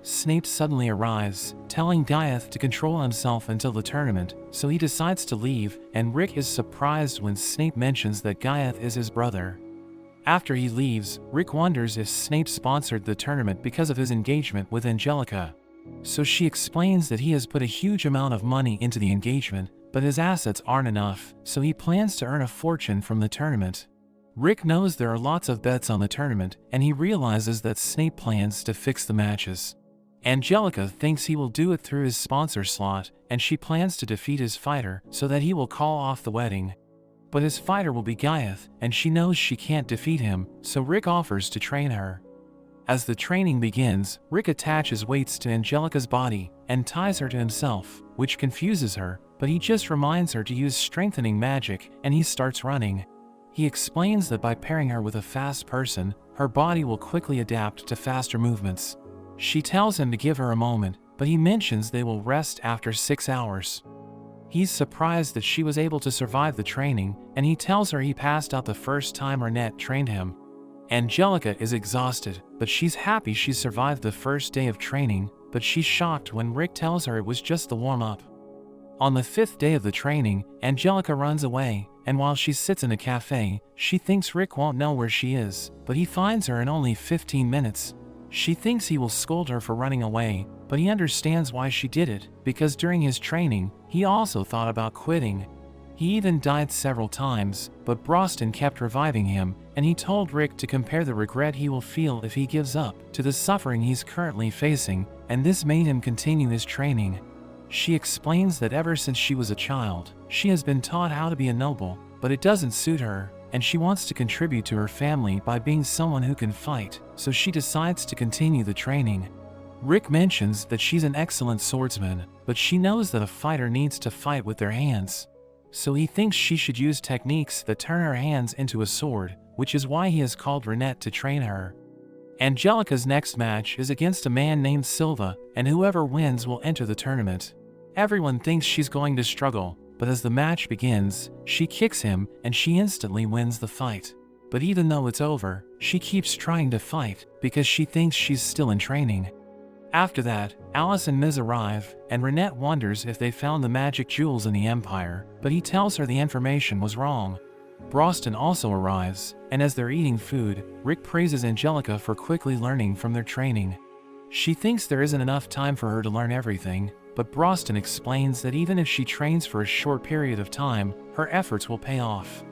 Snape suddenly arrives, telling Giath to control himself until the tournament, so he decides to leave, and Rick is surprised when Snape mentions that Giath is his brother. After he leaves, Rick wonders if Snape sponsored the tournament because of his engagement with Angelica. So she explains that he has put a huge amount of money into the engagement, but his assets aren't enough, so he plans to earn a fortune from the tournament. Rick knows there are lots of bets on the tournament, and he realizes that Snape plans to fix the matches. Angelica thinks he will do it through his sponsor slot, and she plans to defeat his fighter so that he will call off the wedding. But his fighter will be Giath, and she knows she can't defeat him, so Rick offers to train her. As the training begins, Rick attaches weights to Angelica's body and ties her to himself, which confuses her, but he just reminds her to use strengthening magic, and he starts running. He explains that by pairing her with a fast person, her body will quickly adapt to faster movements. She tells him to give her a moment, but he mentions they will rest after 6 hours. He's surprised that she was able to survive the training, and he tells her he passed out the first time Renette trained him. Angelica is exhausted, but she's happy she survived the first day of training, but she's shocked when Rick tells her it was just the warm-up. On the 5th day of the training, Angelica runs away, and while she sits in a cafe, she thinks Rick won't know where she is, but he finds her in only 15 minutes. She thinks he will scold her for running away, but he understands why she did it, because during his training, he also thought about quitting. He even died several times, but Brost kept reviving him, and he told Rick to compare the regret he will feel if he gives up to the suffering he's currently facing, and this made him continue his training. She explains that ever since she was a child, she has been taught how to be a noble, but it doesn't suit her, and she wants to contribute to her family by being someone who can fight, so she decides to continue the training. Rick mentions that she's an excellent swordsman, but she knows that a fighter needs to fight with their hands. So he thinks she should use techniques that turn her hands into a sword, which is why he has called Renette to train her. Angelica's next match is against a man named Silva, and whoever wins will enter the tournament. Everyone thinks she's going to struggle, but as the match begins, she kicks him and she instantly wins the fight. But even though it's over, she keeps trying to fight because she thinks she's still in training. After that, Alice and Miz arrive, and Renette wonders if they found the magic jewels in the Empire, but he tells her the information was wrong. Brost also arrives, and as they're eating food, Rick praises Angelica for quickly learning from their training. She thinks there isn't enough time for her to learn everything, but Brost explains that even if she trains for a short period of time, her efforts will pay off.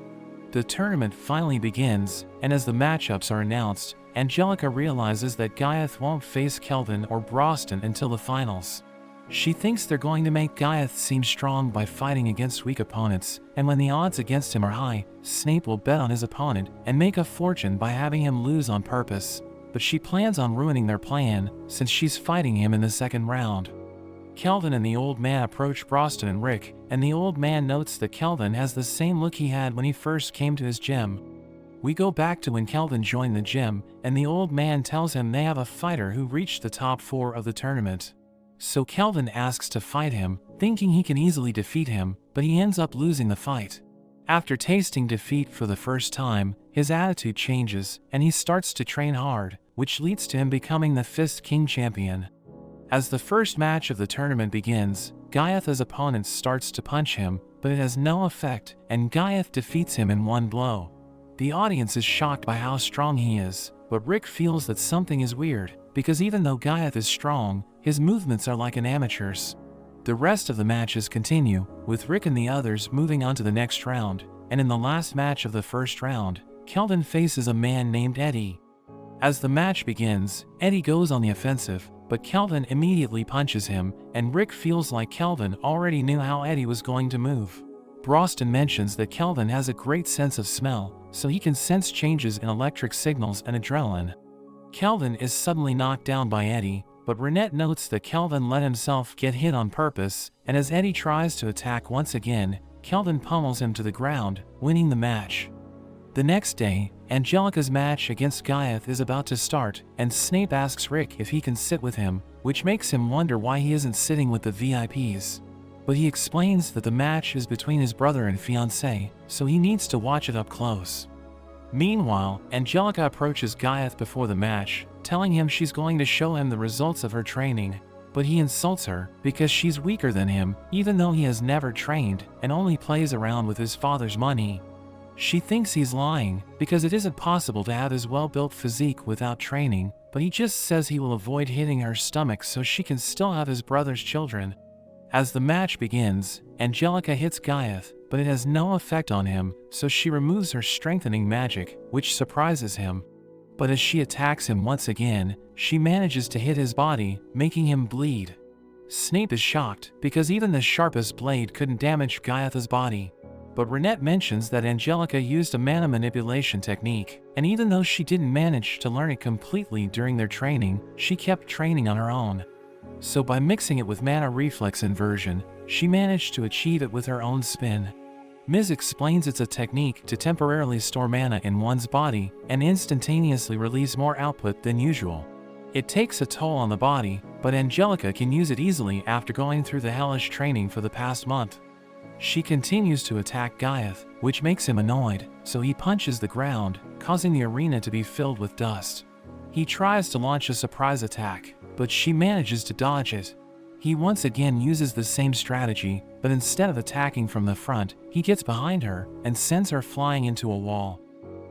The tournament finally begins, and as the matchups are announced, Angelica realizes that Giath won't face Kelvin or Brost until the finals. She thinks they're going to make Giath seem strong by fighting against weak opponents, and when the odds against him are high, Snape will bet on his opponent and make a fortune by having him lose on purpose. But she plans on ruining their plan, since she's fighting him in the second round. Kelvin and the old man approach Brost and Rick, and the old man notes that Kelvin has the same look he had when he first came to his gym. We go back to when Kelvin joined the gym, and the old man tells him they have a fighter who reached the top 4 of the tournament. So Kelvin asks to fight him, thinking he can easily defeat him, but he ends up losing the fight. After tasting defeat for the first time, his attitude changes, and he starts to train hard, which leads to him becoming the Fist King champion. As the first match of the tournament begins, Giath's opponent starts to punch him, but it has no effect, and Giath defeats him in one blow. The audience is shocked by how strong he is, but Rick feels that something is weird, because even though Giath is strong, his movements are like an amateur's. The rest of the matches continue, with Rick and the others moving on to the next round, and in the last match of the first round, Kelvin faces a man named Eddie. As the match begins, Eddie goes on the offensive, but Kelvin immediately punches him, and Rick feels like Kelvin already knew how Eddie was going to move. Brost mentions that Kelvin has a great sense of smell, so he can sense changes in electric signals and adrenaline. Kelvin is suddenly knocked down by Eddie, but Renette notes that Kelvin let himself get hit on purpose, and as Eddie tries to attack once again, Kelvin pummels him to the ground, winning the match. The next day, Angelica's match against Giath is about to start, and Snape asks Rick if he can sit with him, which makes him wonder why he isn't sitting with the VIPs. But he explains that the match is between his brother and fiancé, so he needs to watch it up close. Meanwhile, Angelica approaches Giath before the match, telling him she's going to show him the results of her training, but he insults her because she's weaker than him, even though he has never trained and only plays around with his father's money. She thinks he's lying because it isn't possible to have his well-built physique without training, but he just says he will avoid hitting her stomach so she can still have his brother's children. As the match begins, Angelica hits Giath, but it has no effect on him, so she removes her strengthening magic, which surprises him. But as she attacks him once again, she manages to hit his body, making him bleed. Snape is shocked, because even the sharpest blade couldn't damage Giath's body. But Renette mentions that Angelica used a mana manipulation technique, and even though she didn't manage to learn it completely during their training, she kept training on her own. So by mixing it with mana reflex inversion, she managed to achieve it with her own spin. Miz explains it's a technique to temporarily store mana in one's body and instantaneously release more output than usual. It takes a toll on the body, but Angelica can use it easily after going through the hellish training for the past month. She continues to attack Giath, which makes him annoyed, so he punches the ground, causing the arena to be filled with dust. He tries to launch a surprise attack, but she manages to dodge it. He once again uses the same strategy, but instead of attacking from the front, he gets behind her and sends her flying into a wall.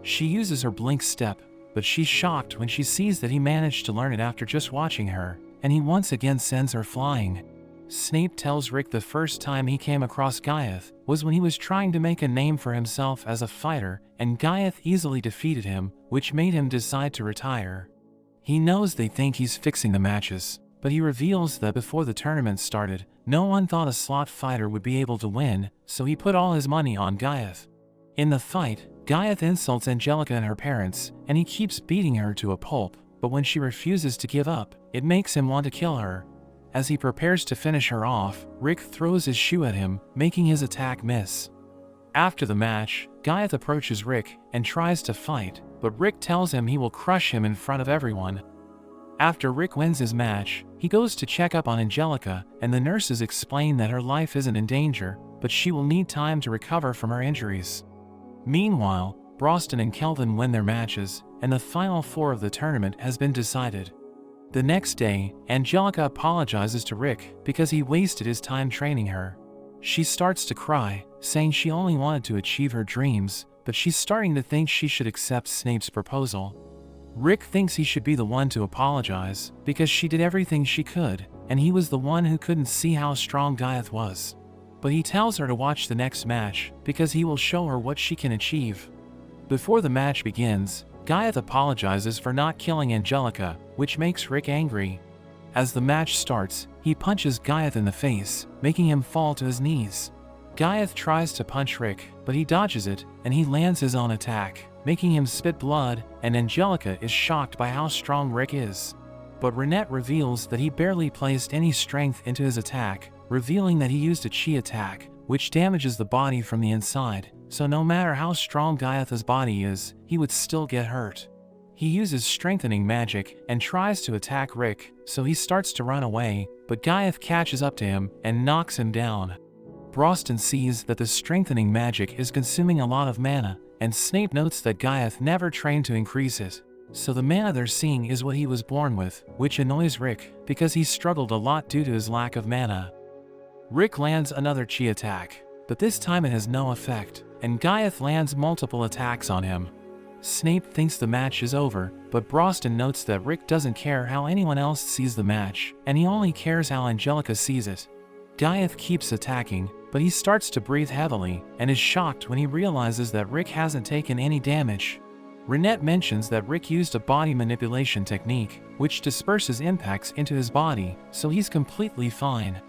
She uses her blink step, but she's shocked when she sees that he managed to learn it after just watching her, and he once again sends her flying. Snape tells Rick the first time he came across Giath was when he was trying to make a name for himself as a fighter, and Giath easily defeated him, which made him decide to retire. He knows they think he's fixing the matches, but he reveals that before the tournament started, no one thought a slot fighter would be able to win, so he put all his money on Giath. In the fight, Giath insults Angelica and her parents, and he keeps beating her to a pulp, but when she refuses to give up, it makes him want to kill her. As he prepares to finish her off, Rick throws his shoe at him, making his attack miss. After the match, Giath approaches Rick and tries to fight, but Rick tells him he will crush him in front of everyone. After Rick wins his match, he goes to check up on Angelica, and the nurses explain that her life isn't in danger, but she will need time to recover from her injuries. Meanwhile, Brost and Kelvin win their matches, and the final four of the tournament has been decided. The next day, Angelica apologizes to Rick because he wasted his time training her. She starts to cry, saying she only wanted to achieve her dreams, but she's starting to think she should accept Snape's proposal. Rick thinks he should be the one to apologize, because she did everything she could, and he was the one who couldn't see how strong Giath was. But he tells her to watch the next match, because he will show her what she can achieve. Before the match begins, Giath apologizes for not killing Angelica, which makes Rick angry. As the match starts, he punches Giath in the face, making him fall to his knees. Giath tries to punch Rick, but he dodges it, and he lands his own attack, making him spit blood, and Angelica is shocked by how strong Rick is. But Renette reveals that he barely placed any strength into his attack, revealing that he used a chi attack, which damages the body from the inside, so no matter how strong Giath's body is, he would still get hurt. He uses strengthening magic and tries to attack Rick, so he starts to run away, but Giath catches up to him and knocks him down. Brost sees that the strengthening magic is consuming a lot of mana, and Snape notes that Giath never trained to increase it, so the mana they're seeing is what he was born with, which annoys Rick, because he struggled a lot due to his lack of mana. Rick lands another chi attack, but this time it has no effect, and Giath lands multiple attacks on him. Snape thinks the match is over, but Brost notes that Rick doesn't care how anyone else sees the match, and he only cares how Angelica sees it. Giath keeps attacking, but he starts to breathe heavily, and is shocked when he realizes that Rick hasn't taken any damage. Renette mentions that Rick used a body manipulation technique, which disperses impacts into his body, so he's completely fine.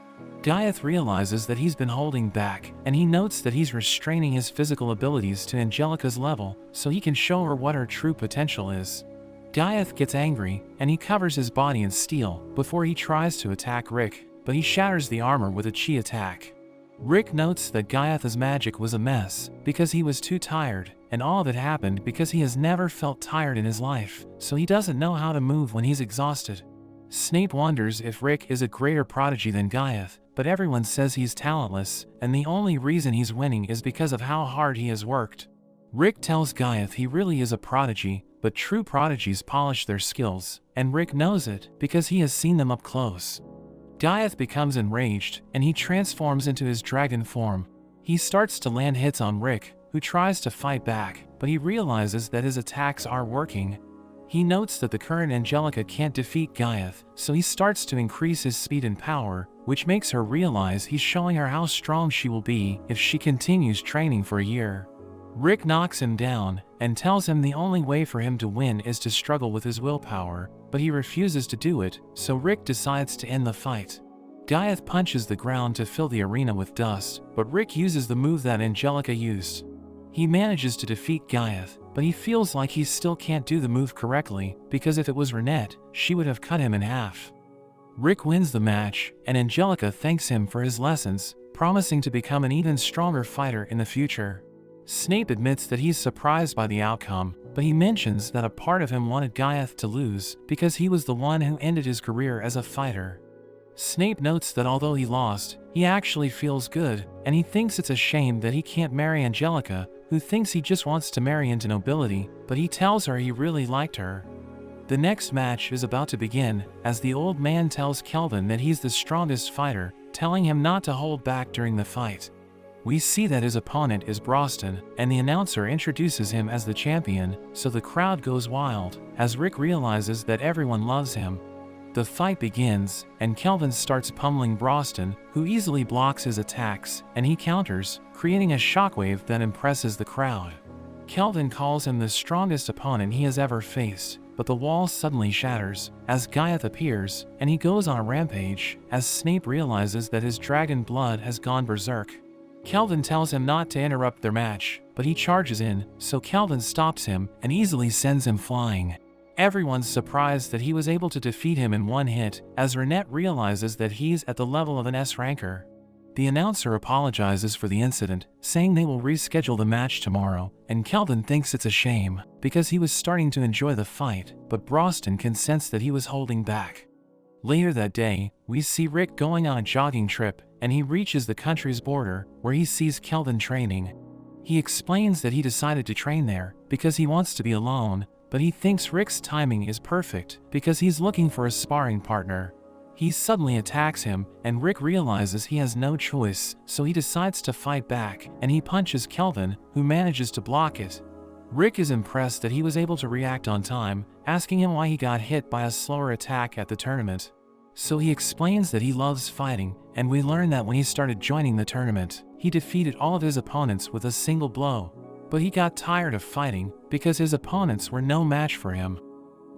Giath realizes that he's been holding back, and he notes that he's restraining his physical abilities to Angelica's level, so he can show her what her true potential is. Giath gets angry, and he covers his body in steel before he tries to attack Rick, but he shatters the armor with a chi attack. Rick notes that Giath's magic was a mess because he was too tired, and all of it happened because he has never felt tired in his life, so he doesn't know how to move when he's exhausted. Snape wonders if Rick is a greater prodigy than Giath, but everyone says he's talentless, and the only reason he's winning is because of how hard he has worked. Rick tells Giath he really is a prodigy, but true prodigies polish their skills, and Rick knows it because he has seen them up close. Giath becomes enraged, and he transforms into his dragon form. He starts to land hits on Rick, who tries to fight back, but he realizes that his attacks are working. He notes that the current Angelica can't defeat Giath, so he starts to increase his speed and power, which makes her realize he's showing her how strong she will be if she continues training for a year. Rick knocks him down, and tells him the only way for him to win is to struggle with his willpower, but he refuses to do it, so Rick decides to end the fight. Giath punches the ground to fill the arena with dust, but Rick uses the move that Angelica used. He manages to defeat Giath, but he feels like he still can't do the move correctly, because if it was Renette, she would have cut him in half. Rick wins the match, and Angelica thanks him for his lessons, promising to become an even stronger fighter in the future. Snape admits that he's surprised by the outcome, but he mentions that a part of him wanted Giath to lose because he was the one who ended his career as a fighter. Snape notes that although he lost, he actually feels good, and he thinks it's a shame that he can't marry Angelica, who thinks he just wants to marry into nobility, but he tells her he really liked her. The next match is about to begin, as the old man tells Kelvin that he's the strongest fighter, telling him not to hold back during the fight. We see that his opponent is Brost, and the announcer introduces him as the champion, so the crowd goes wild, as Rick realizes that everyone loves him. The fight begins, and Kelvin starts pummeling Brost, who easily blocks his attacks, and he counters, creating a shockwave that impresses the crowd. Kelvin calls him the strongest opponent he has ever faced, but the wall suddenly shatters, as Giath appears, and he goes on a rampage, as Snape realizes that his dragon blood has gone berserk. Kelvin tells him not to interrupt their match, but he charges in, so Kelvin stops him and easily sends him flying. Everyone's surprised that he was able to defeat him in one hit, as Renette realizes that he's at the level of an S-ranker. The announcer apologizes for the incident, saying they will reschedule the match tomorrow, and Kelvin thinks it's a shame, because he was starting to enjoy the fight, but Brost can sense that he was holding back. Later that day, we see Rick going on a jogging trip, and he reaches the country's border, where he sees Kelvin training. He explains that he decided to train there because he wants to be alone, but he thinks Rick's timing is perfect because he's looking for a sparring partner. He suddenly attacks him, and Rick realizes he has no choice, so he decides to fight back, and he punches Kelvin, who manages to block it. Rick is impressed that he was able to react on time, asking him why he got hit by a slower attack at the tournament. So he explains that he loves fighting, and we learn that when he started joining the tournament, he defeated all of his opponents with a single blow. But he got tired of fighting because his opponents were no match for him.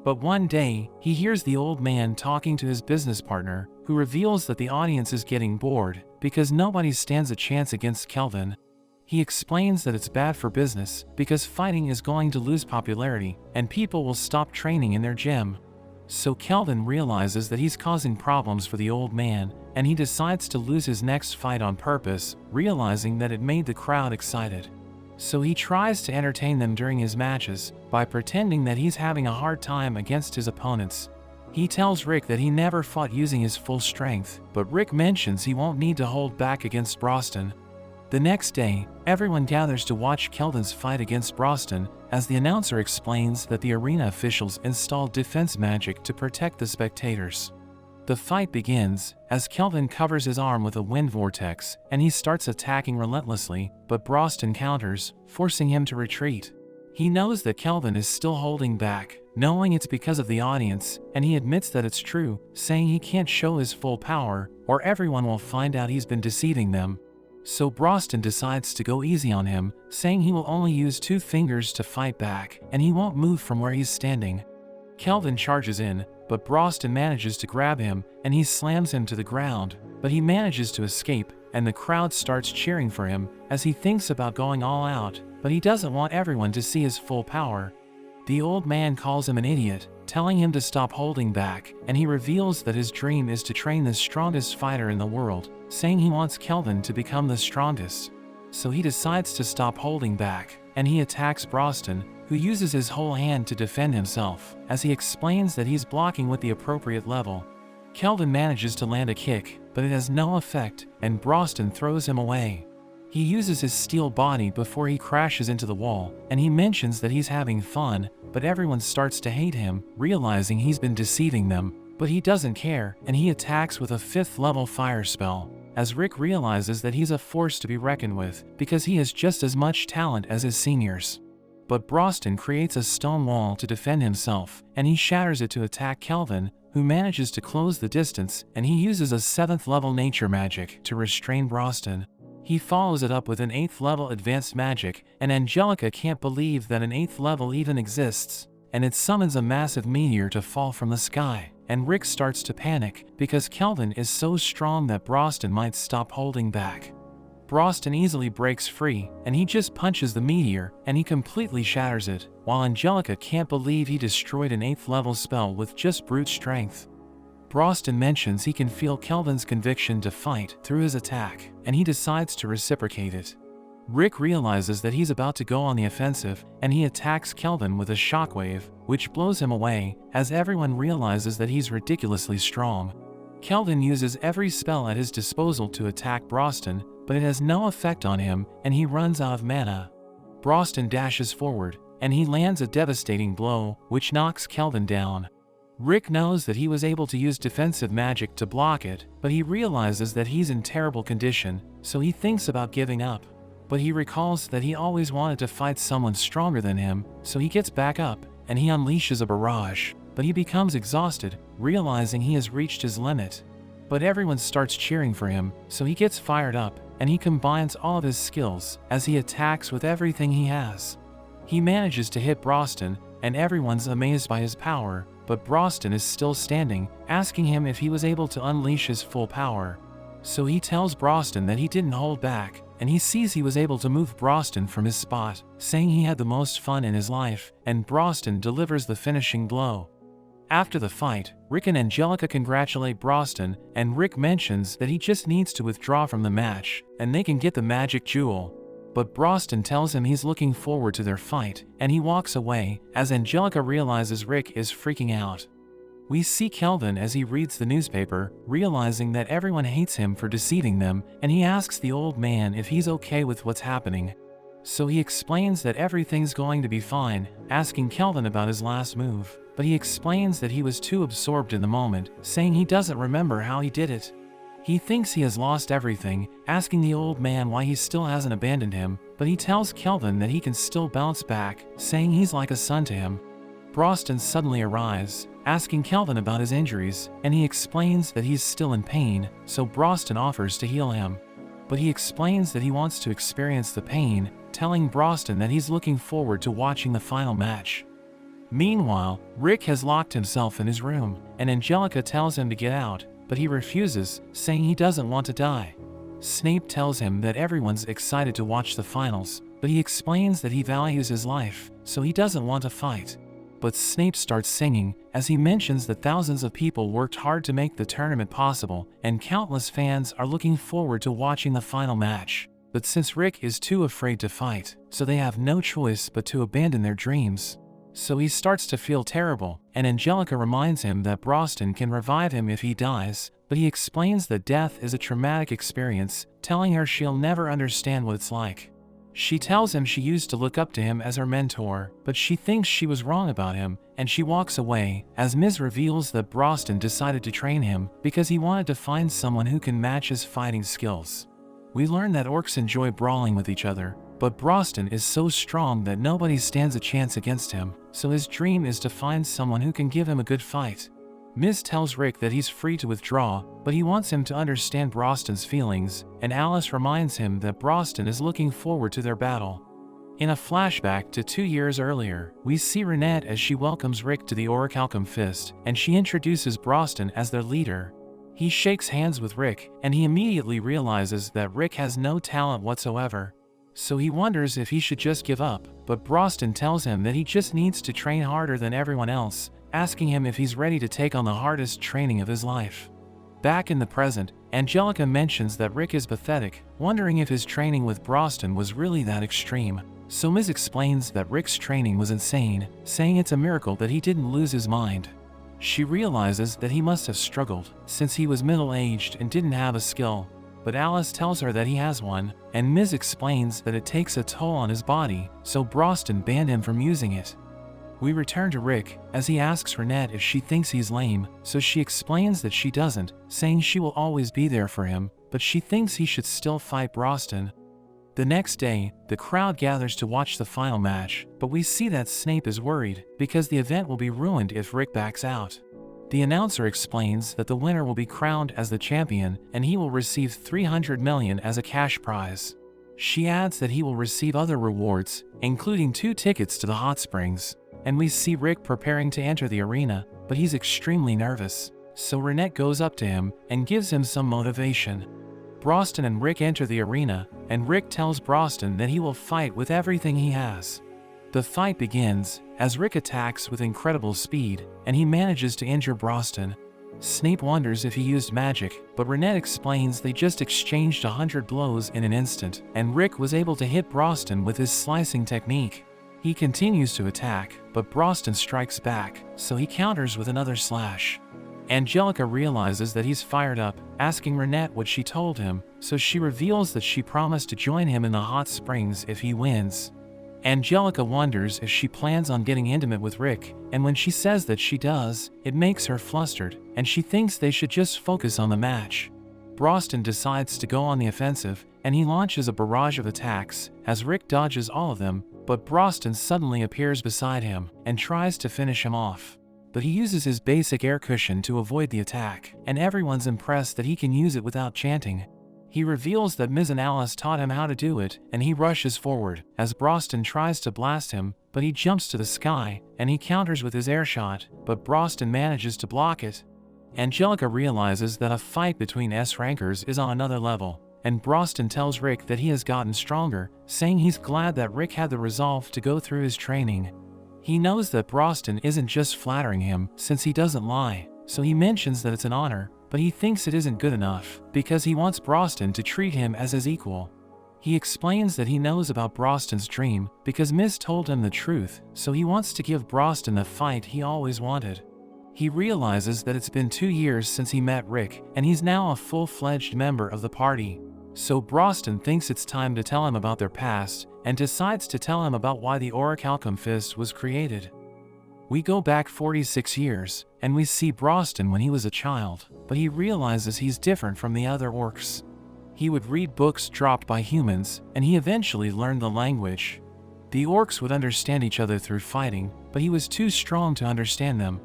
But one day, he hears the old man talking to his business partner, who reveals that the audience is getting bored because nobody stands a chance against Kelvin. He explains that it's bad for business because fighting is going to lose popularity and people will stop training in their gym. So Kelvin realizes that he's causing problems for the old man, and he decides to lose his next fight on purpose, realizing that it made the crowd excited. So he tries to entertain them during his matches by pretending that he's having a hard time against his opponents. He tells Rick that he never fought using his full strength, but Rick mentions he won't need to hold back against Brost. The next day, everyone gathers to watch Kelvin's fight against Brost, as the announcer explains that the arena officials installed defense magic to protect the spectators. The fight begins, as Kelvin covers his arm with a wind vortex, and he starts attacking relentlessly, but Brost counters, forcing him to retreat. He knows that Kelvin is still holding back, knowing it's because of the audience, and he admits that it's true, saying he can't show his full power, or everyone will find out he's been deceiving them. So Brost decides to go easy on him, saying he will only use 2 fingers to fight back, and he won't move from where he's standing. Kelvin charges in, but Brost manages to grab him, and he slams him to the ground, but he manages to escape, and the crowd starts cheering for him, as he thinks about going all out, but he doesn't want everyone to see his full power. The old man calls him an idiot, telling him to stop holding back, and he reveals that his dream is to train the strongest fighter in the world, saying he wants Kelvin to become the strongest. So he decides to stop holding back, and he attacks Brost, who uses his whole hand to defend himself, as he explains that he's blocking with the appropriate level. Kelvin manages to land a kick, but it has no effect, and Brost throws him away. He uses his steel body before he crashes into the wall, and he mentions that he's having fun, but everyone starts to hate him, realizing he's been deceiving them. But he doesn't care, and he attacks with a 5th level fire spell, as Rick realizes that he's a force to be reckoned with, because he has just as much talent as his seniors. But Brost creates a stone wall to defend himself, and he shatters it to attack Kelvin, who manages to close the distance, and he uses a 7th level nature magic to restrain Brost. He follows it up with an 8th level advanced magic, and Angelica can't believe that an 8th level even exists, and it summons a massive meteor to fall from the sky, and Rick starts to panic because Kelvin is so strong that Brost might stop holding back. Brost easily breaks free, and he just punches the meteor, and he completely shatters it, while Angelica can't believe he destroyed an 8th level spell with just brute strength. Brost mentions he can feel Kelvin's conviction to fight through his attack, and he decides to reciprocate it. Rick realizes that he's about to go on the offensive, and he attacks Kelvin with a shockwave, which blows him away, as everyone realizes that he's ridiculously strong. Kelvin uses every spell at his disposal to attack Brost, but it has no effect on him, and he runs out of mana. Brost dashes forward, and he lands a devastating blow, which knocks Kelvin down. Rick knows that he was able to use defensive magic to block it, but he realizes that he's in terrible condition, so he thinks about giving up. But he recalls that he always wanted to fight someone stronger than him, so he gets back up, and he unleashes a barrage, but he becomes exhausted, realizing he has reached his limit. But everyone starts cheering for him, so he gets fired up, and he combines all of his skills, as he attacks with everything he has. He manages to hit Brost, and everyone's amazed by his power, but Brost is still standing, asking him if he was able to unleash his full power. So he tells Brost that he didn't hold back, and he sees he was able to move Broston from his spot, saying he had the most fun in his life, and Broston delivers the finishing blow. After the fight, Rick and Angelica congratulate Broston, and Rick mentions that he just needs to withdraw from the match, and they can get the magic jewel. But Broston tells him he's looking forward to their fight, and he walks away, as Angelica realizes Rick is freaking out. We see Kelvin as he reads the newspaper, realizing that everyone hates him for deceiving them, and he asks the old man if he's okay with what's happening. So he explains that everything's going to be fine, asking Kelvin about his last move, but he explains that he was too absorbed in the moment, saying he doesn't remember how he did it. He thinks he has lost everything, asking the old man why he still hasn't abandoned him, but he tells Kelvin that he can still bounce back, saying he's like a son to him. Broston suddenly arrives, asking Kelvin about his injuries, and he explains that he's still in pain, so Broston offers to heal him. But he explains that he wants to experience the pain, telling Broston that he's looking forward to watching the final match. Meanwhile, Rick has locked himself in his room, and Angelica tells him to get out, but he refuses, saying he doesn't want to die. Snape tells him that everyone's excited to watch the finals, but he explains that he values his life, so he doesn't want to fight. But Snape starts singing, as he mentions that thousands of people worked hard to make the tournament possible, and countless fans are looking forward to watching the final match. But since Rick is too afraid to fight, so they have no choice but to abandon their dreams. So he starts to feel terrible, and Angelica reminds him that Broston can revive him if he dies, but he explains that death is a traumatic experience, telling her she'll never understand what it's like. She tells him she used to look up to him as her mentor, but she thinks she was wrong about him, and she walks away, as Ms. reveals that Broston decided to train him because he wanted to find someone who can match his fighting skills. We learn that orcs enjoy brawling with each other, but Broston is so strong that nobody stands a chance against him, so his dream is to find someone who can give him a good fight. Ms. tells Rick that he's free to withdraw, but he wants him to understand Broston's feelings, and Alice reminds him that Broston is looking forward to their battle. In a flashback to 2 years earlier, we see Renette as she welcomes Rick to the Orichalcum Fist, and she introduces Broston as their leader. He shakes hands with Rick, and he immediately realizes that Rick has no talent whatsoever. So he wonders if he should just give up, but Broston tells him that he just needs to train harder than everyone else, asking him if he's ready to take on the hardest training of his life. Back in the present, Angelica mentions that Rick is pathetic, wondering if his training with Broston was really that extreme. So Ms. explains that Rick's training was insane, saying it's a miracle that he didn't lose his mind. She realizes that he must have struggled, since he was middle-aged and didn't have a skill. But Alice tells her that he has one, and Ms. explains that it takes a toll on his body, so Broston banned him from using it. We return to Rick, as he asks Renette if she thinks he's lame, so she explains that she doesn't, saying she will always be there for him, but she thinks he should still fight Broston. The next day, the crowd gathers to watch the final match, but we see that Snape is worried, because the event will be ruined if Rick backs out. The announcer explains that the winner will be crowned as the champion, and he will receive 300 million as a cash prize. She adds that he will receive other rewards, including 2 tickets to the hot springs. And we see Rick preparing to enter the arena, but he's extremely nervous. So Renette goes up to him and gives him some motivation. Broston and Rick enter the arena, and Rick tells Broston that he will fight with everything he has. The fight begins, as Rick attacks with incredible speed, and he manages to injure Broston. Snape wonders if he used magic, but Renette explains they just exchanged 100 blows in an instant, and Rick was able to hit Broston with his slicing technique. He continues to attack, but Broston strikes back, so he counters with another slash. Angelica realizes that he's fired up, asking Renette what she told him, so she reveals that she promised to join him in the hot springs if he wins. Angelica wonders if she plans on getting intimate with Rick, and when she says that she does, it makes her flustered, and she thinks they should just focus on the match. Broston decides to go on the offensive, and he launches a barrage of attacks, as Rick dodges all of them, but Broston suddenly appears beside him, and tries to finish him off. But he uses his basic air cushion to avoid the attack, and everyone's impressed that he can use it without chanting. He reveals that Ms. and Alice taught him how to do it, and he rushes forward, as Broston tries to blast him, but he jumps to the sky, and he counters with his air shot, but Broston manages to block it. Angelica realizes that a fight between S-rankers is on another level, and Broston tells Rick that he has gotten stronger, saying he's glad that Rick had the resolve to go through his training. He knows that Broston isn't just flattering him, since he doesn't lie, so he mentions that it's an honor, but he thinks it isn't good enough, because he wants Broston to treat him as his equal. He explains that he knows about Broston's dream, because Miss told him the truth, so he wants to give Broston the fight he always wanted. He realizes that it's been 2 years since he met Rick, and he's now a full-fledged member of the party. So Broston thinks it's time to tell him about their past, and decides to tell him about why the Recap-kun fist was created. We go back 46 years, and we see Broston when he was a child, but he realizes he's different from the other orcs. He would read books dropped by humans, and he eventually learned the language. The orcs would understand each other through fighting, but he was too strong to understand them.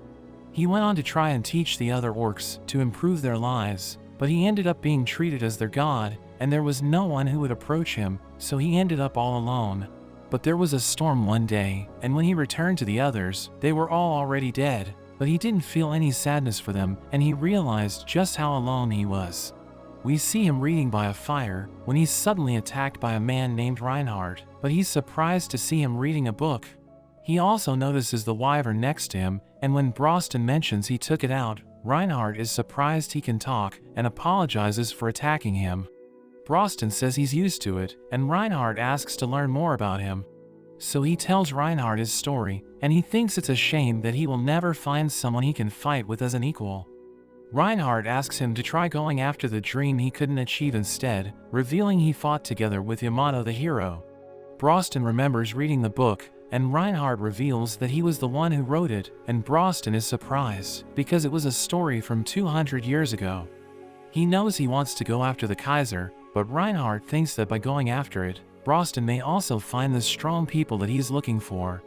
He went on to try and teach the other orcs to improve their lives, but he ended up being treated as their god, and there was no one who would approach him, so he ended up all alone. But there was a storm one day, and when he returned to the others, they were all already dead, but he didn't feel any sadness for them, and he realized just how alone he was. We see him reading by a fire, when he's suddenly attacked by a man named Reinhardt, but he's surprised to see him reading a book. He also notices the wyvern next to him, and when Broston mentions he took it out, Reinhardt is surprised he can talk, and apologizes for attacking him. Broston says he's used to it, and Reinhardt asks to learn more about him. So he tells Reinhardt his story, and he thinks it's a shame that he will never find someone he can fight with as an equal. Reinhardt asks him to try going after the dream he couldn't achieve instead, revealing he fought together with Yamato the hero. Broston remembers reading the book, and Reinhardt reveals that he was the one who wrote it, and Broston is surprised, because it was a story from 200 years ago. He knows he wants to go after the Kaiser, but Reinhardt thinks that by going after it, Broston may also find the strong people that he's looking for.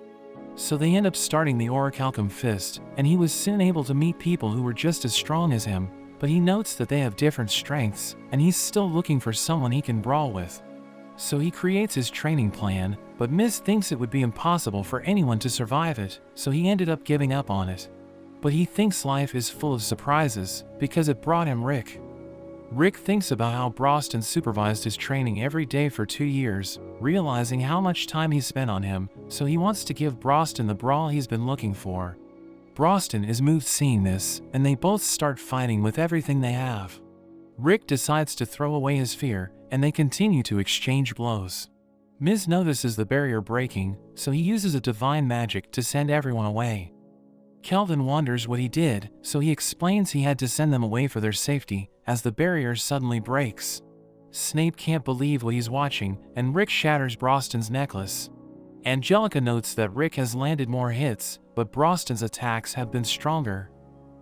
So they end up starting the Recap-kun fist, and he was soon able to meet people who were just as strong as him, but he notes that they have different strengths, and he's still looking for someone he can brawl with. So he creates his training plan, but Miss thinks it would be impossible for anyone to survive it, so he ended up giving up on it. But he thinks life is full of surprises, because it brought him Rick. Rick thinks about how Broston supervised his training every day for 2 years, realizing how much time he spent on him, so he wants to give Broston the brawl he's been looking for. Broston is moved seeing this, and they both start fighting with everything they have. Rick decides to throw away his fear, and they continue to exchange blows. Miz notices the barrier breaking, so he uses a divine magic to send everyone away. Kelvin wonders what he did, so he explains he had to send them away for their safety, as the barrier suddenly breaks. Snape can't believe what he's watching, and Rick shatters Broston's necklace. Angelica notes that Rick has landed more hits, but Broston's attacks have been stronger.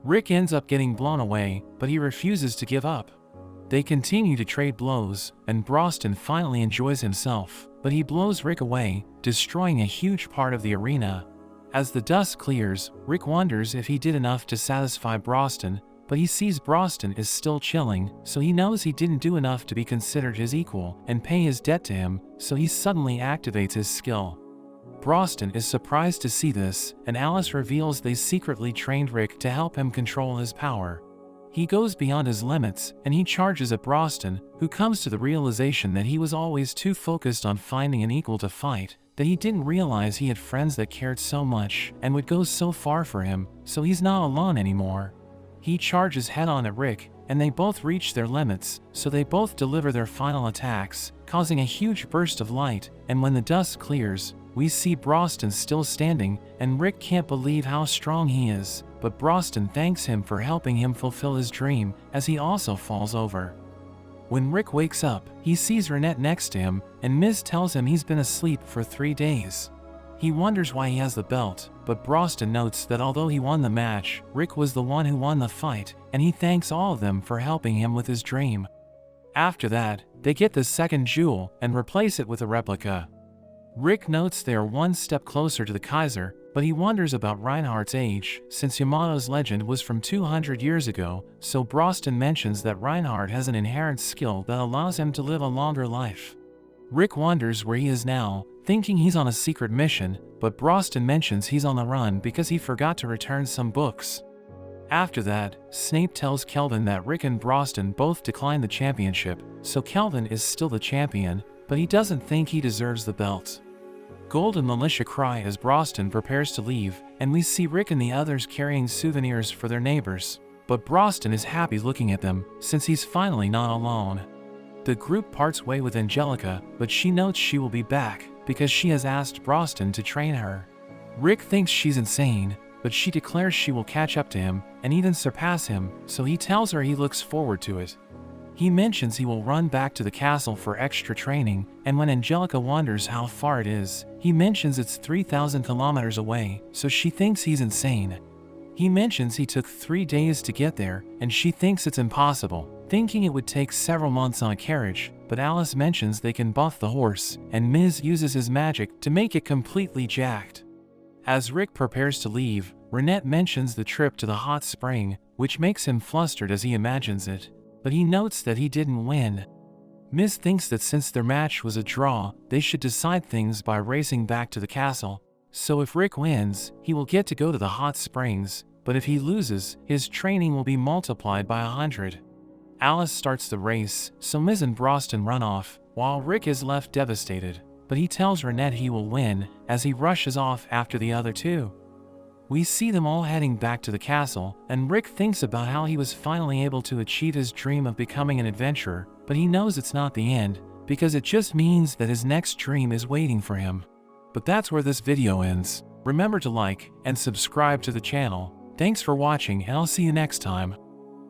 Rick ends up getting blown away, but he refuses to give up. They continue to trade blows, and Broston finally enjoys himself, but he blows Rick away, destroying a huge part of the arena. As the dust clears, Rick wonders if he did enough to satisfy Broston, but he sees Broston is still chilling, so he knows he didn't do enough to be considered his equal and pay his debt to him, so he suddenly activates his skill. Broston is surprised to see this, and Alice reveals they secretly trained Rick to help him control his power. He goes beyond his limits, and he charges at Broston, who comes to the realization that he was always too focused on finding an equal to fight, that he didn't realize he had friends that cared so much and would go so far for him, so he's not alone anymore. He charges head-on at Rick, and they both reach their limits, so they both deliver their final attacks, causing a huge burst of light, and when the dust clears, we see Broston still standing, and Rick can't believe how strong he is, but Broston thanks him for helping him fulfill his dream, as he also falls over. When Rick wakes up, he sees Renette next to him, and Miz tells him he's been asleep for 3 days. He wonders why he has the belt, but Broston notes that although he won the match, Rick was the one who won the fight, and he thanks all of them for helping him with his dream. After that, they get the second jewel and replace it with a replica. Rick notes they are one step closer to the Kaiser, but he wonders about Reinhardt's age, since Yamato's legend was from 200 years ago, so Broston mentions that Reinhardt has an inherent skill that allows him to live a longer life. Rick wonders where he is now, thinking he's on a secret mission, but Broston mentions he's on the run because he forgot to return some books. After that, Snape tells Kelvin that Rick and Brost both declined the championship, so Kelvin is still the champion, but he doesn't think he deserves the belt. Gold and Militia cry as Brost prepares to leave, and we see Rick and the others carrying souvenirs for their neighbors. But Brost is happy looking at them, since he's finally not alone. The group parts way with Angelica, but she notes she will be back, because she has asked Brost to train her. Rick thinks she's insane, but she declares she will catch up to him, and even surpass him, so he tells her he looks forward to it. He mentions he will run back to the castle for extra training, and when Angelica wonders how far it is, he mentions it's 3,000 kilometers away, so she thinks he's insane. He mentions he took 3 days to get there, and she thinks it's impossible, thinking it would take several months on a carriage, but Alice mentions they can buff the horse, and Ms. uses his magic to make it completely jacked. As Rick prepares to leave, Renette mentions the trip to the hot spring, which makes him flustered as he imagines it, but he notes that he didn't win. Ms. thinks that since their match was a draw, they should decide things by racing back to the castle, so if Rick wins, he will get to go to the hot springs, but if he loses, his training will be multiplied by 100. Alice starts the race, so Ms. and Brost run off, while Rick is left devastated, but he tells Renette he will win, as he rushes off after the other two. We see them all heading back to the castle, and Rick thinks about how he was finally able to achieve his dream of becoming an adventurer, but he knows it's not the end, because it just means that his next dream is waiting for him. But that's where this video ends. Remember to like and subscribe to the channel. Thanks for watching, and I'll see you next time.